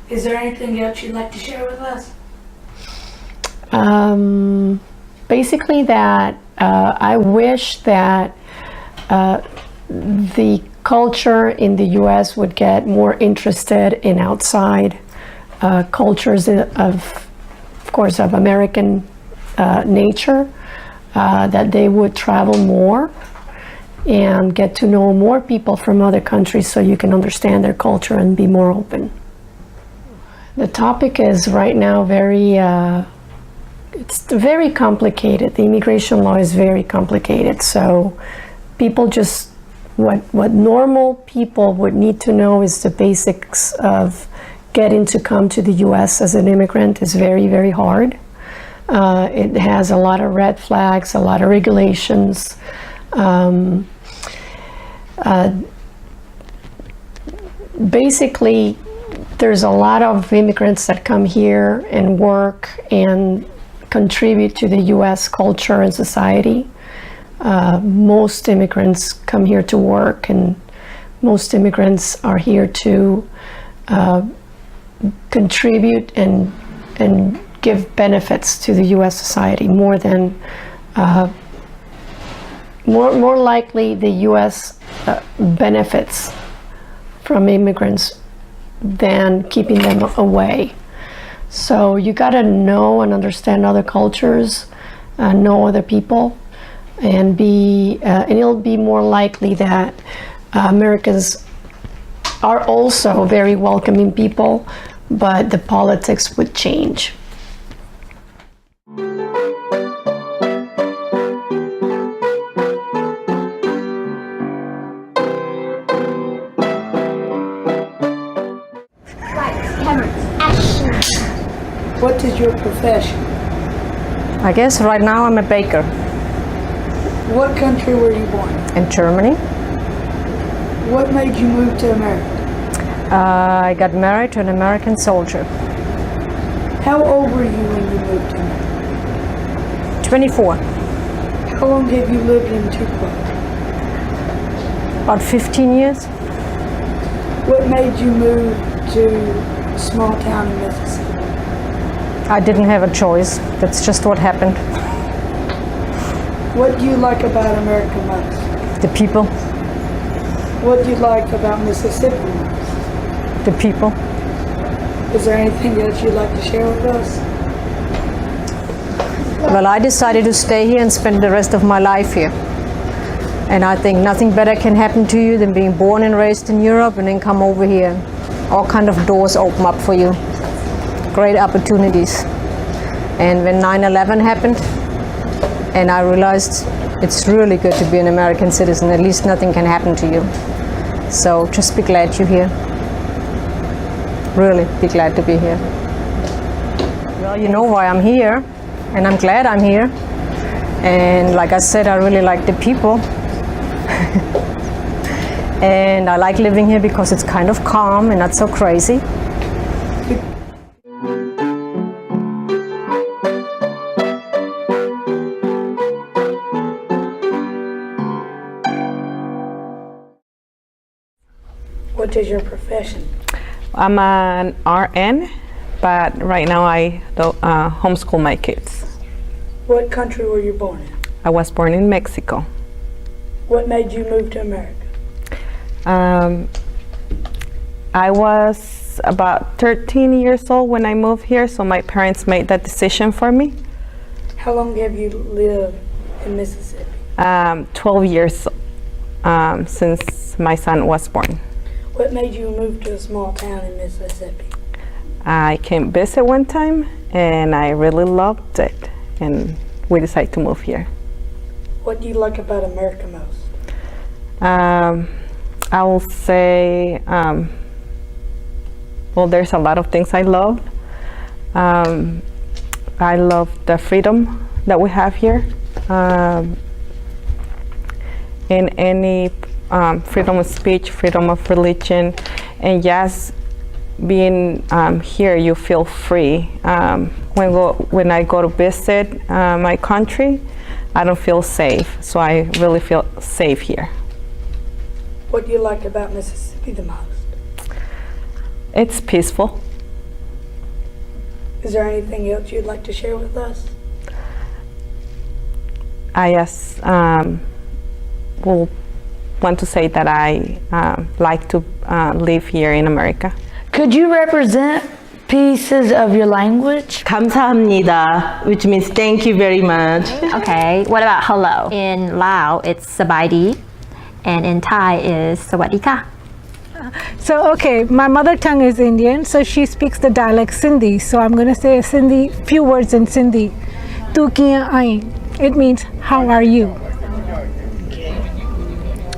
Is there anything else you'd like to share with us? Basically that I wish that the culture in the US would get more interested in outside cultures of course, of American nature, that they would travel more and get to know more people from other countries so you can understand their culture and be more open. The topic is right now very, it's very complicated. The immigration law is very complicated. So people just, what normal people would need to know is the basics of getting to come to the US as an immigrant is very, very hard. It has a lot of red flags, a lot of regulations. Basically, there's a lot of immigrants that come here and work and contribute to the US culture and society. Most immigrants come here to work, and most immigrants are here to contribute and give benefits to the US society more than more likely the US benefits from immigrants than keeping them away. So you got to know and understand other cultures, know other people, and it'll be more likely that Americans are also very welcoming people, but the politics would change. What is your profession? I guess right now I'm a baker. What country were you born in? In Germany. What made you move to America? I got married to an American soldier. How old were you when you moved to America? 24. How long have you lived in Tupelo? About 15 years. What made you move to a small town in Mississippi? I didn't have a choice. That's just what happened. What do you like about America most? The people. What do you like about Mississippi most? The people. Is there anything else you'd like to share with us? Well, I decided to stay here and spend the rest of my life here. And I think nothing better can happen to you than being born and raised in Europe and then come over here. All kind of doors open up for you. Great opportunities. And when 9/11 happened, and I realized it's really good to be an American citizen, at least nothing can happen to you. So just be glad you're here. Really be glad to be here. Well, you know why I'm here, and I'm glad I'm here. And like I said, I really like the people. And I like living here because it's kind of calm and not so crazy. is your profession? I'm an RN, but right now I homeschool my kids. What country were you born in? I was born in Mexico. What made you move to America? I was about 13 years old when I moved here, so my parents made that decision for me. How long have you lived in Mississippi? 12 years since my son was born. What made you move to a small town in Mississippi? I came visit one time and I really loved it, and we decided to move here. What do you like about America most? I will say, well, there's a lot of things I love. I love the freedom that we have here. In any freedom of speech, freedom of religion, and yes, being here, you feel free. When I go to visit my country, I don't feel safe, so I really feel safe here. What do you like about Mississippi the most? It's peaceful. Is there anything else you'd like to share with us? I just will want to say that I like to live here in America. Could you represent pieces of your language? 감사합니다, which means thank you very much. Okay, what about hello? In Lao, it's sabaidi, and in Thai is sawadika. So, okay, my mother tongue is Indian, so she speaks the dialect Sindhi. So I'm going to say a few words in Sindhi. Tu kiyan aayin? It means, how are you?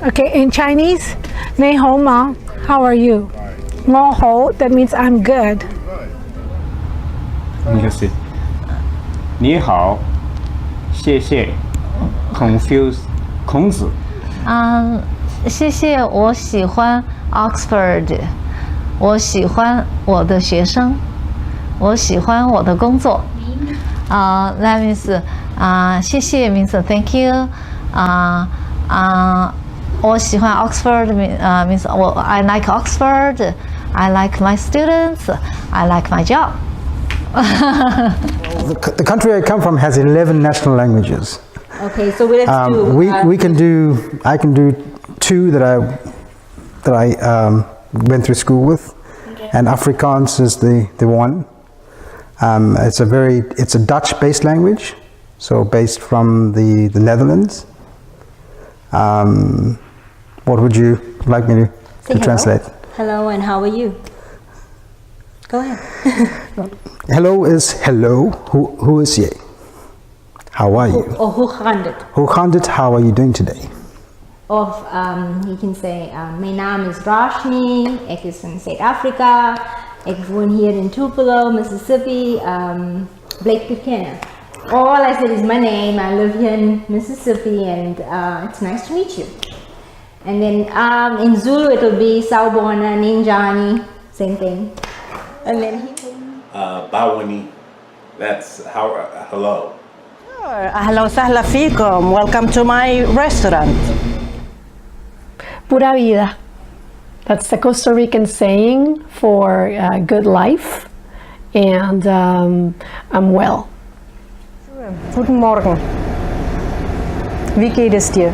Okay, in Chinese, Nei hao ma, how are you? Ngo ho, that means I'm good. 那个是你好，谢谢 confuse 孔子。谢谢，我喜欢 Oxford， 我喜欢我的学生，我喜欢我的工作。That means 谢谢 means thank you。我喜欢 Oxford means I like Oxford. I like my students. I like my job. The country I come from has 11 national languages. Okay, so let's do. I can do two that I went through school with, and Afrikaans is the one. It's a Dutch-based language, so based from the Netherlands. What would you like me to translate? Hello, and how are you? Go ahead. Hello is hello. Who is ye? How are you? Or hoe gaan dit? Hoe gaan dit? How are you doing today? Of you can say, mijn naam is Rashni, ik is van Zuid-Afrika, ik woon hier in Tupelo, Mississippi, Blake Buchanan. All I said is my name, I live here in Mississippi, and it's nice to meet you. And then in Zulu it'll be Sawubona, Ninjani, same thing. And then Bawani, that's hello. Sure. Ahlan sahla fikum. Welcome to my restaurant. Pura vida. That's the Costa Rican saying for good life, and I'm well. Guten Morgen. Wie geht es dir?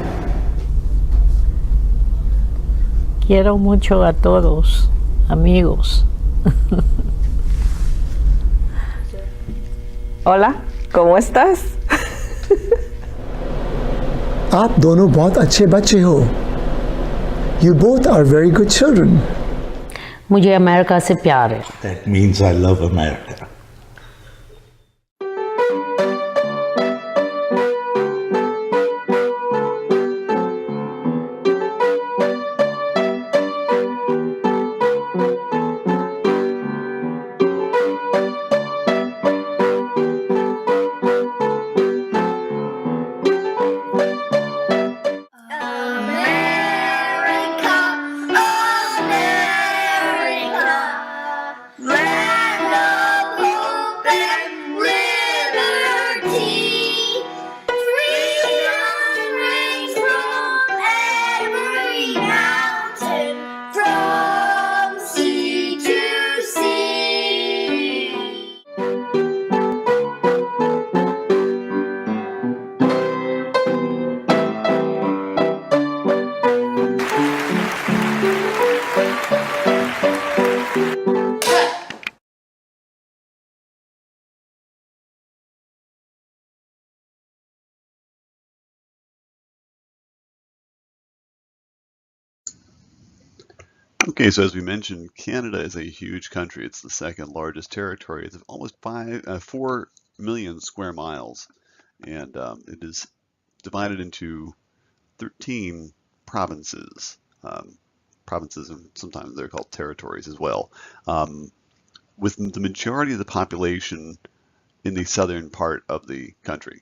Quiero mucho a todos, amigos. Hola, ¿cómo estás? आप दोनों बहुत अच्छे बच्चे हो. You both are very good children. मुझे America से प्यार है. That means I love America. Land of Okay, so as we mentioned, Canada is a huge country. It's the second largest territory. It's almost 4 million square miles, and it is divided into 13 provinces. Provinces, and sometimes they're called territories as well, with the majority of the population in the southern part of the country.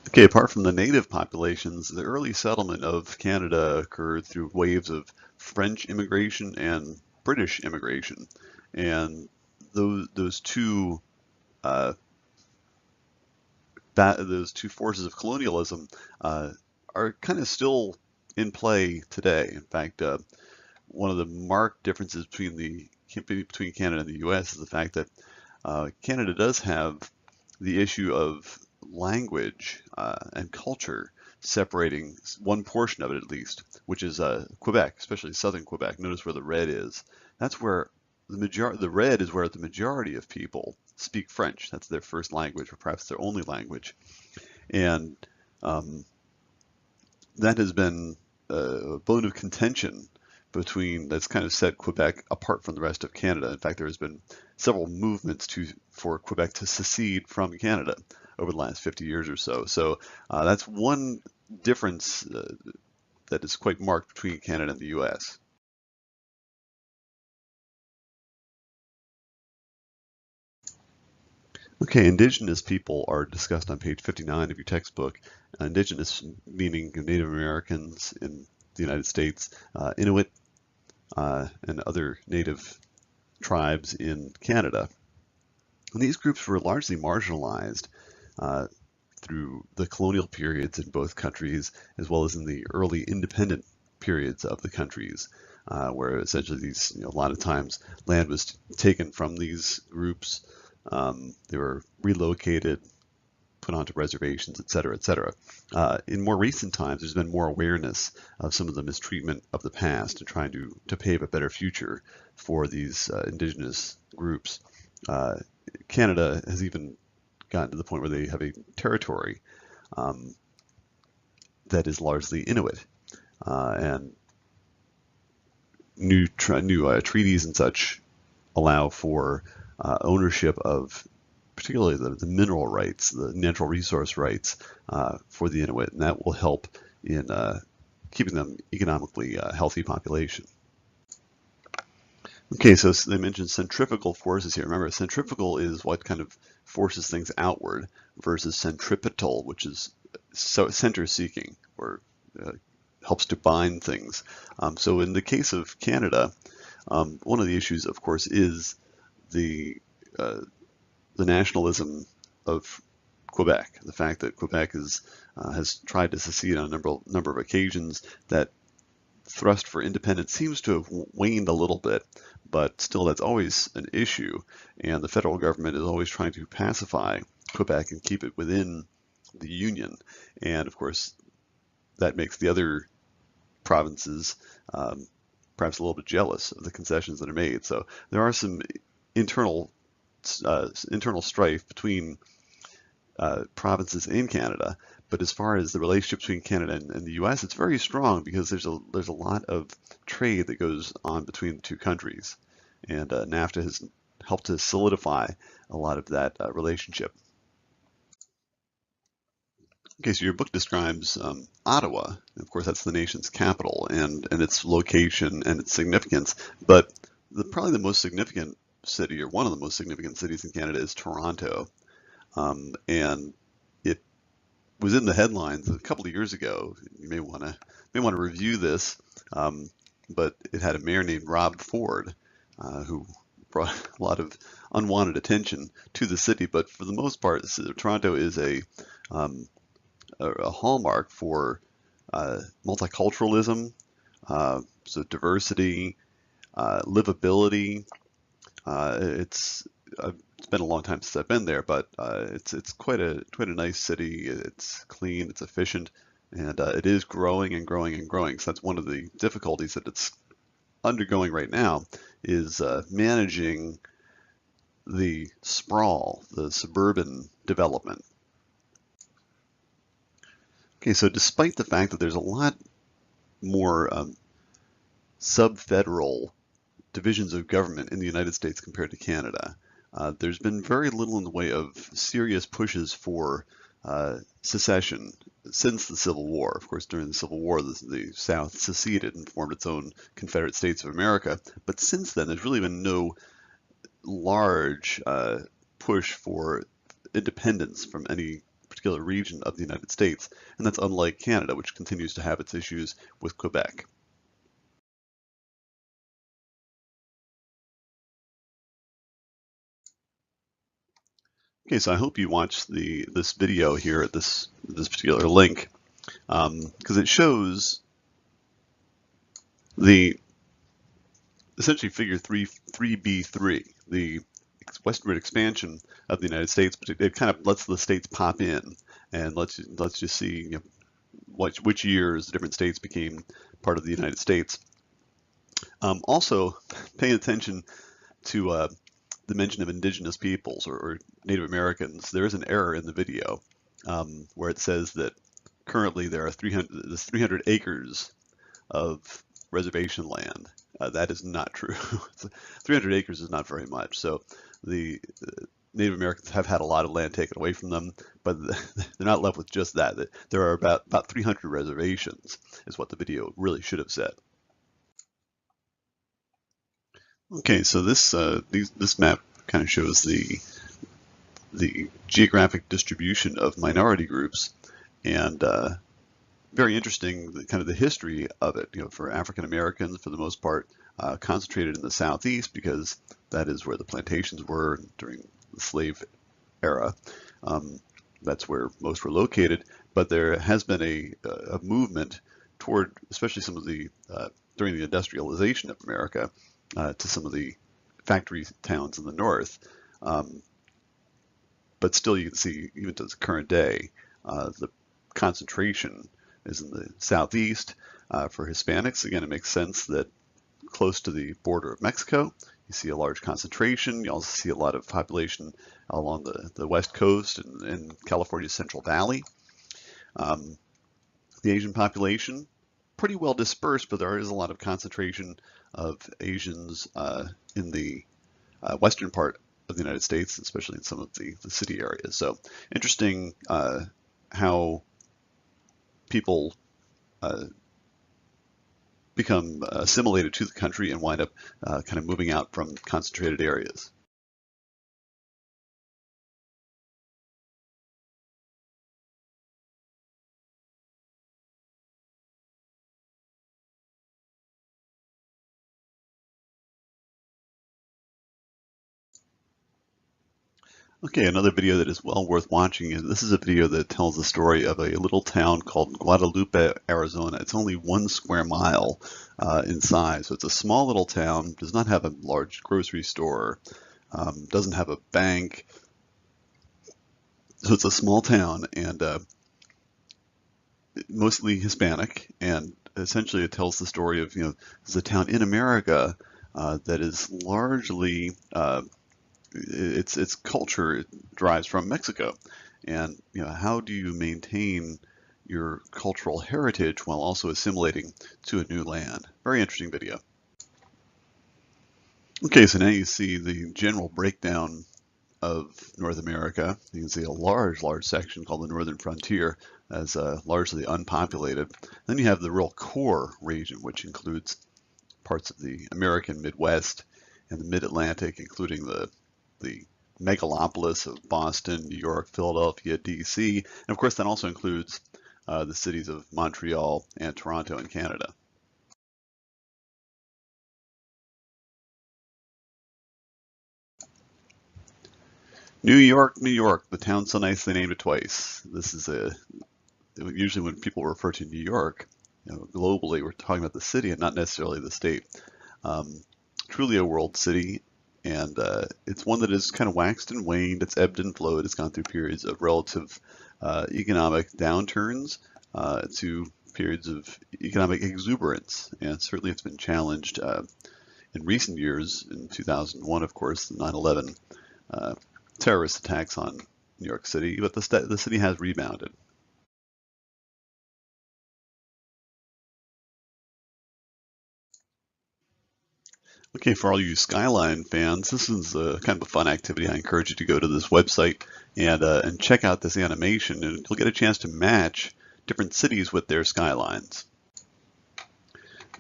Okay, apart from the native populations, the early settlement of Canada occurred through waves of French immigration and British immigration, and those two forces of colonialism are kind of still in play today. In fact, one of the marked differences between Canada and the U.S. is the fact that Canada does have the issue of language and culture separating one portion of it, at least, which is Quebec, especially southern Quebec. Notice where the red is. That's where the red is where the majority of people speak French. That's their first language, or perhaps their only language, and that has been a bone of contention that's kind of set Quebec apart from the rest of Canada. In fact, there has been several movements for Quebec to secede from Canada over the last 50 years or so. So that's one difference that is quite marked between Canada and the U.S. Okay, Indigenous people are discussed on page 59 of your textbook. Indigenous meaning Native Americans in the United States, Inuit, and other native tribes in Canada. And these groups were largely marginalized through the colonial periods in both countries, as well as in the early independent periods of the countries, where essentially a lot of times land was taken from these groups. They were relocated, put onto reservations, et cetera, et cetera. In more recent times, there's been more awareness of some of the mistreatment of the past and trying to pave a better future for these indigenous groups. Canada has even gotten to the point where they have a territory that is largely Inuit, and new treaties and such allow for ownership of particularly the mineral rights, the natural resource rights for the Inuit, and that will help in keeping them economically healthy population. Okay, so they mentioned centrifugal forces here. Remember, centrifugal is what kind of forces things outward versus centripetal, which is center-seeking, or helps to bind things. So in the case of Canada, one of the issues, of course, is the nationalism of Quebec. The fact that Quebec has tried to secede on a number of occasions. That thrust for independence seems to have waned a little bit, but still that's always an issue, and the federal government is always trying to pacify Quebec and keep it within the Union. And of course, that makes the other provinces perhaps a little bit jealous of the concessions that are made. So there are some internal strife between provinces in Canada, but as far as the relationship between Canada and the U.S., it's very strong because there's a lot of trade that goes on between the two countries, and NAFTA has helped to solidify a lot of that relationship. Okay, so your book describes Ottawa. Of course, that's the nation's capital, and its location and its significance. But probably the most significant city, or one of the most significant cities in Canada, is Toronto, and it was in the headlines a couple of years ago. You may want to review this, but it had a mayor named Rob Ford, who brought a lot of unwanted attention to the city. But for the most part, Toronto is a hallmark for multiculturalism, so diversity, livability. It's been a long time since I've been there, but it's quite a nice city. It's clean, it's efficient, and it is growing and growing and growing. So that's one of the difficulties that it's undergoing right now, is managing the sprawl, the suburban development. Okay, so despite the fact that there's a lot more sub-federal divisions of government in the United States compared to Canada. There's been very little in the way of serious pushes for secession since the Civil War. Of course, during the Civil War, the South seceded and formed its own Confederate States of America. But since then, there's really been no large push for independence from any particular region of the United States. And that's unlike Canada, which continues to have its issues with Quebec. Okay, so I hope you watch this video here at this particular link, because it shows the essentially figure 3B3, the westward expansion of the United States, but it kind of lets the states pop in and let's just see, you know, which years the different states became part of the United States. Also, paying attention to the mention of indigenous peoples or Native Americans, there is an error in the video where it says that currently there are 300 acres of reservation land. That is not true. 300 acres is not very much. So the Native Americans have had a lot of land taken away from them, but they're not left with just that. There are about 300 reservations, is what the video really should have said. Okay, so this map kind of shows the geographic distribution of minority groups, and very interesting, kind of the history of it. You know, for African Americans, for the most part, concentrated in the Southeast because that is where the plantations were during the slave era. That's where most were located. But there has been a movement toward, especially some of the during the industrialization of America, to some of the factory towns in the north. But still, you can see, even to the current day, the concentration is in the southeast. For Hispanics, again, it makes sense that close to the border of Mexico, you see a large concentration. You also see a lot of population along the west coast and California's Central Valley. The Asian population, pretty well dispersed, but there is a lot of concentration of Asians in the western part of the United States, especially in some of the city areas. So interesting how people become assimilated to the country and wind up kind of moving out from concentrated areas. Okay, another video that is well worth watching, and this is a video that tells the story of a little town called Guadalupe, Arizona. It's only 1 square mile in size, so it's a small little town, does not have a large grocery store, doesn't have a bank, so it's a small town and mostly Hispanic, and essentially it tells the story of, you know, this is a town in America that is largely its culture derives from Mexico, and you know, how do you maintain your cultural heritage while also assimilating to a new land? Very interesting video. Okay, so now you see the general breakdown of North America. You can see a large section called the Northern Frontier as largely unpopulated. Then you have the real core region, which includes parts of the American Midwest and the Mid-Atlantic, including the megalopolis of Boston, New York, Philadelphia, DC, and of course that also includes the cities of Montreal and Toronto in Canada. New York, New York, the town so nice they named it twice. This is usually when people refer to New York, you know, globally, we're talking about the city and not necessarily the state. Truly a world city. And it's one that has kind of waxed and waned. It's ebbed and flowed. It's gone through periods of relative economic downturns to periods of economic exuberance. And certainly it's been challenged in recent years. In 2001, of course, the 9/11 terrorist attacks on New York City. But the city has rebounded. Okay, for all you Skyline fans, this is kind of a fun activity. I encourage you to go to this website and check out this animation, and you'll get a chance to match different cities with their skylines.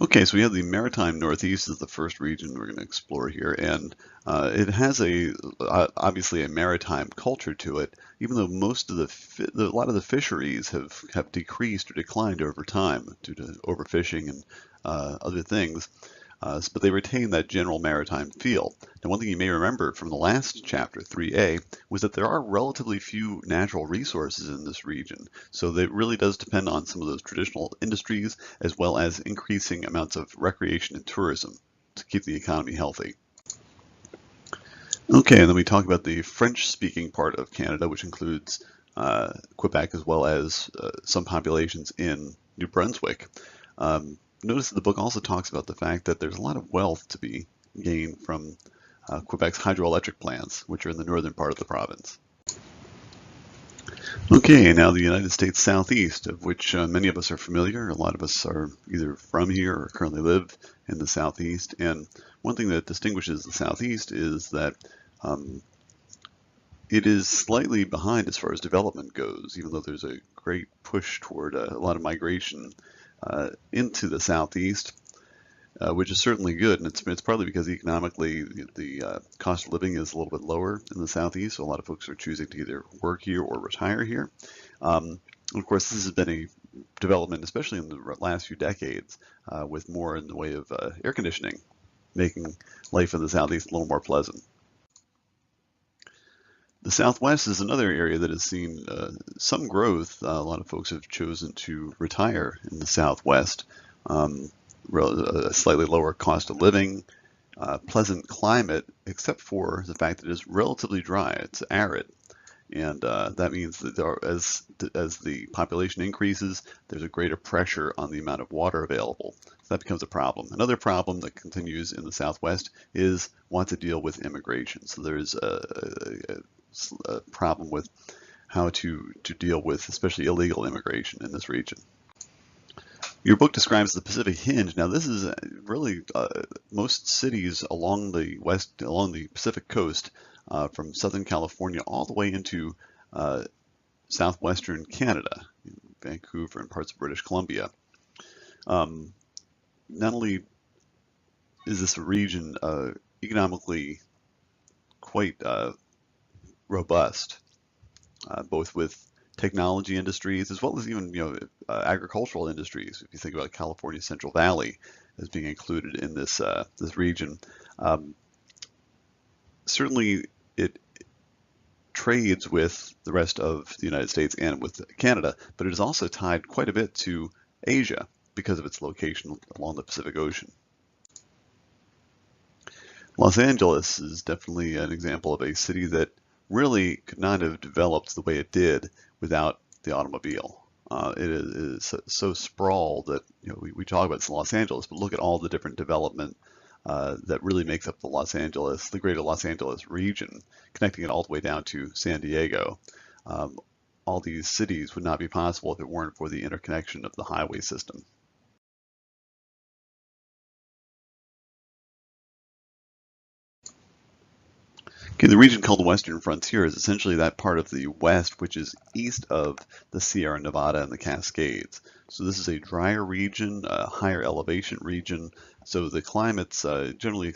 Okay, so we have the Maritime Northeast as the first region we're going to explore here, and it has obviously a maritime culture to it, even though most of a lot of the fisheries have decreased or declined over time due to overfishing and other things. But they retain that general maritime feel. Now, one thing you may remember from the last chapter, 3A, was that there are relatively few natural resources in this region. So that really does depend on some of those traditional industries, as well as increasing amounts of recreation and tourism to keep the economy healthy. Okay, and then we talk about the French-speaking part of Canada, which includes Quebec, as well as some populations in New Brunswick. Notice that the book also talks about the fact that there's a lot of wealth to be gained from Quebec's hydroelectric plants, which are in the northern part of the province. Okay, now the United States Southeast, of which many of us are familiar. A lot of us are either from here or currently live in the Southeast. And one thing that distinguishes the Southeast is that it is slightly behind as far as development goes, even though there's a great push toward a lot of migration into the Southeast, which is certainly good, and it's partly because economically the cost of living is a little bit lower in the Southeast, so a lot of folks are choosing to either work here or retire here. And of course, this has been a development, especially in the last few decades, with more in the way of air conditioning, making life in the Southeast a little more pleasant. The Southwest is another area that has seen some growth. A lot of folks have chosen to retire in the Southwest. A slightly lower cost of living, pleasant climate, except for the fact that it is relatively dry. It's arid. And that means that as the population increases, there's a greater pressure on the amount of water available. So that becomes a problem. Another problem that continues in the Southwest is want to deal with immigration. So there's a problem with how to deal with especially illegal immigration in this region. Your book describes the Pacific Hinge. Now this is really most cities along the Pacific coast, from Southern California all the way into southwestern Canada, Vancouver and parts of British Columbia. Not only is this a region economically quite robust, both with technology industries as well as even agricultural industries. If you think about California's Central Valley as being included in this this region, certainly it trades with the rest of the United States and with Canada, but it is also tied quite a bit to Asia because of its location along the Pacific Ocean. Los Angeles is definitely an example of a city that really could not have developed the way it did without the automobile. It is so sprawled that we talk about Los Angeles, but look at all the different development that really makes up the greater Los Angeles region, connecting it all the way down to San Diego. All these cities would not be possible if it weren't for the interconnection of the highway system. Okay, the region called the Western Frontier is essentially that part of the West which is east of the Sierra Nevada and the Cascades. So this is a drier region, a higher elevation region. So the climate's generally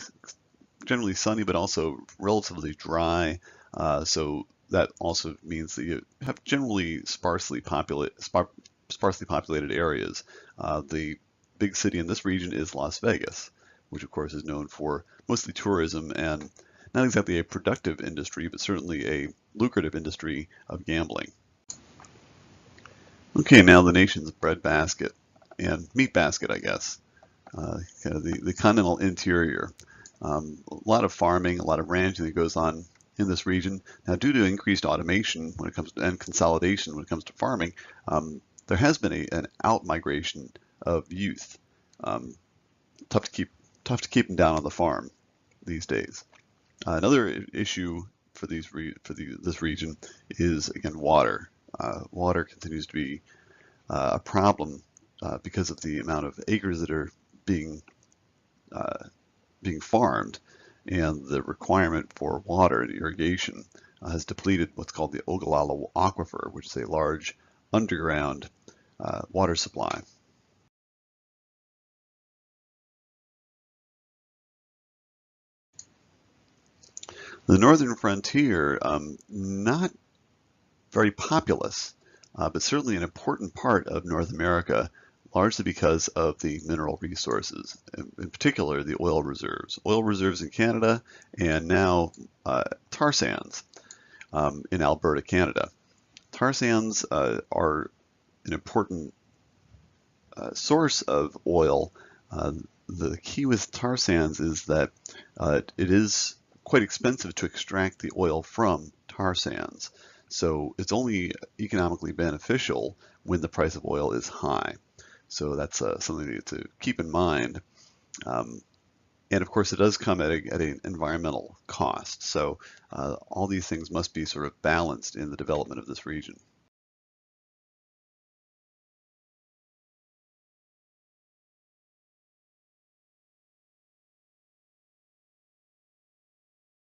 sunny, but also relatively dry. So that also means that you have generally sparsely populated areas. The big city in this region is Las Vegas, which of course is known for mostly tourism and not exactly a productive industry, but certainly a lucrative industry of gambling. Okay, now the nation's breadbasket and meat basket, I guess. The continental interior. A lot of farming, a lot of ranching that goes on in this region. Now, due to increased automation when it comes to, and consolidation when it comes to farming, there has been an out-migration of youth. Tough to keep them down on the farm these days. Another issue for this region is, again, water. Water continues to be a problem because of the amount of acres that are being being farmed, and the requirement for water and irrigation has depleted what's called the Ogallala Aquifer, which is a large underground water supply. The northern frontier, not very populous, but certainly an important part of North America, largely because of the mineral resources, in particular the oil reserves. Oil reserves in Canada, and now tar sands in Alberta, Canada. Tar sands are an important source of oil. The key with tar sands is that it is quite expensive to extract the oil from tar sands. So it's only economically beneficial when the price of oil is high. So that's something to keep in mind. And of course, it does come at an environmental cost. So all these things must be sort of balanced in the development of this region.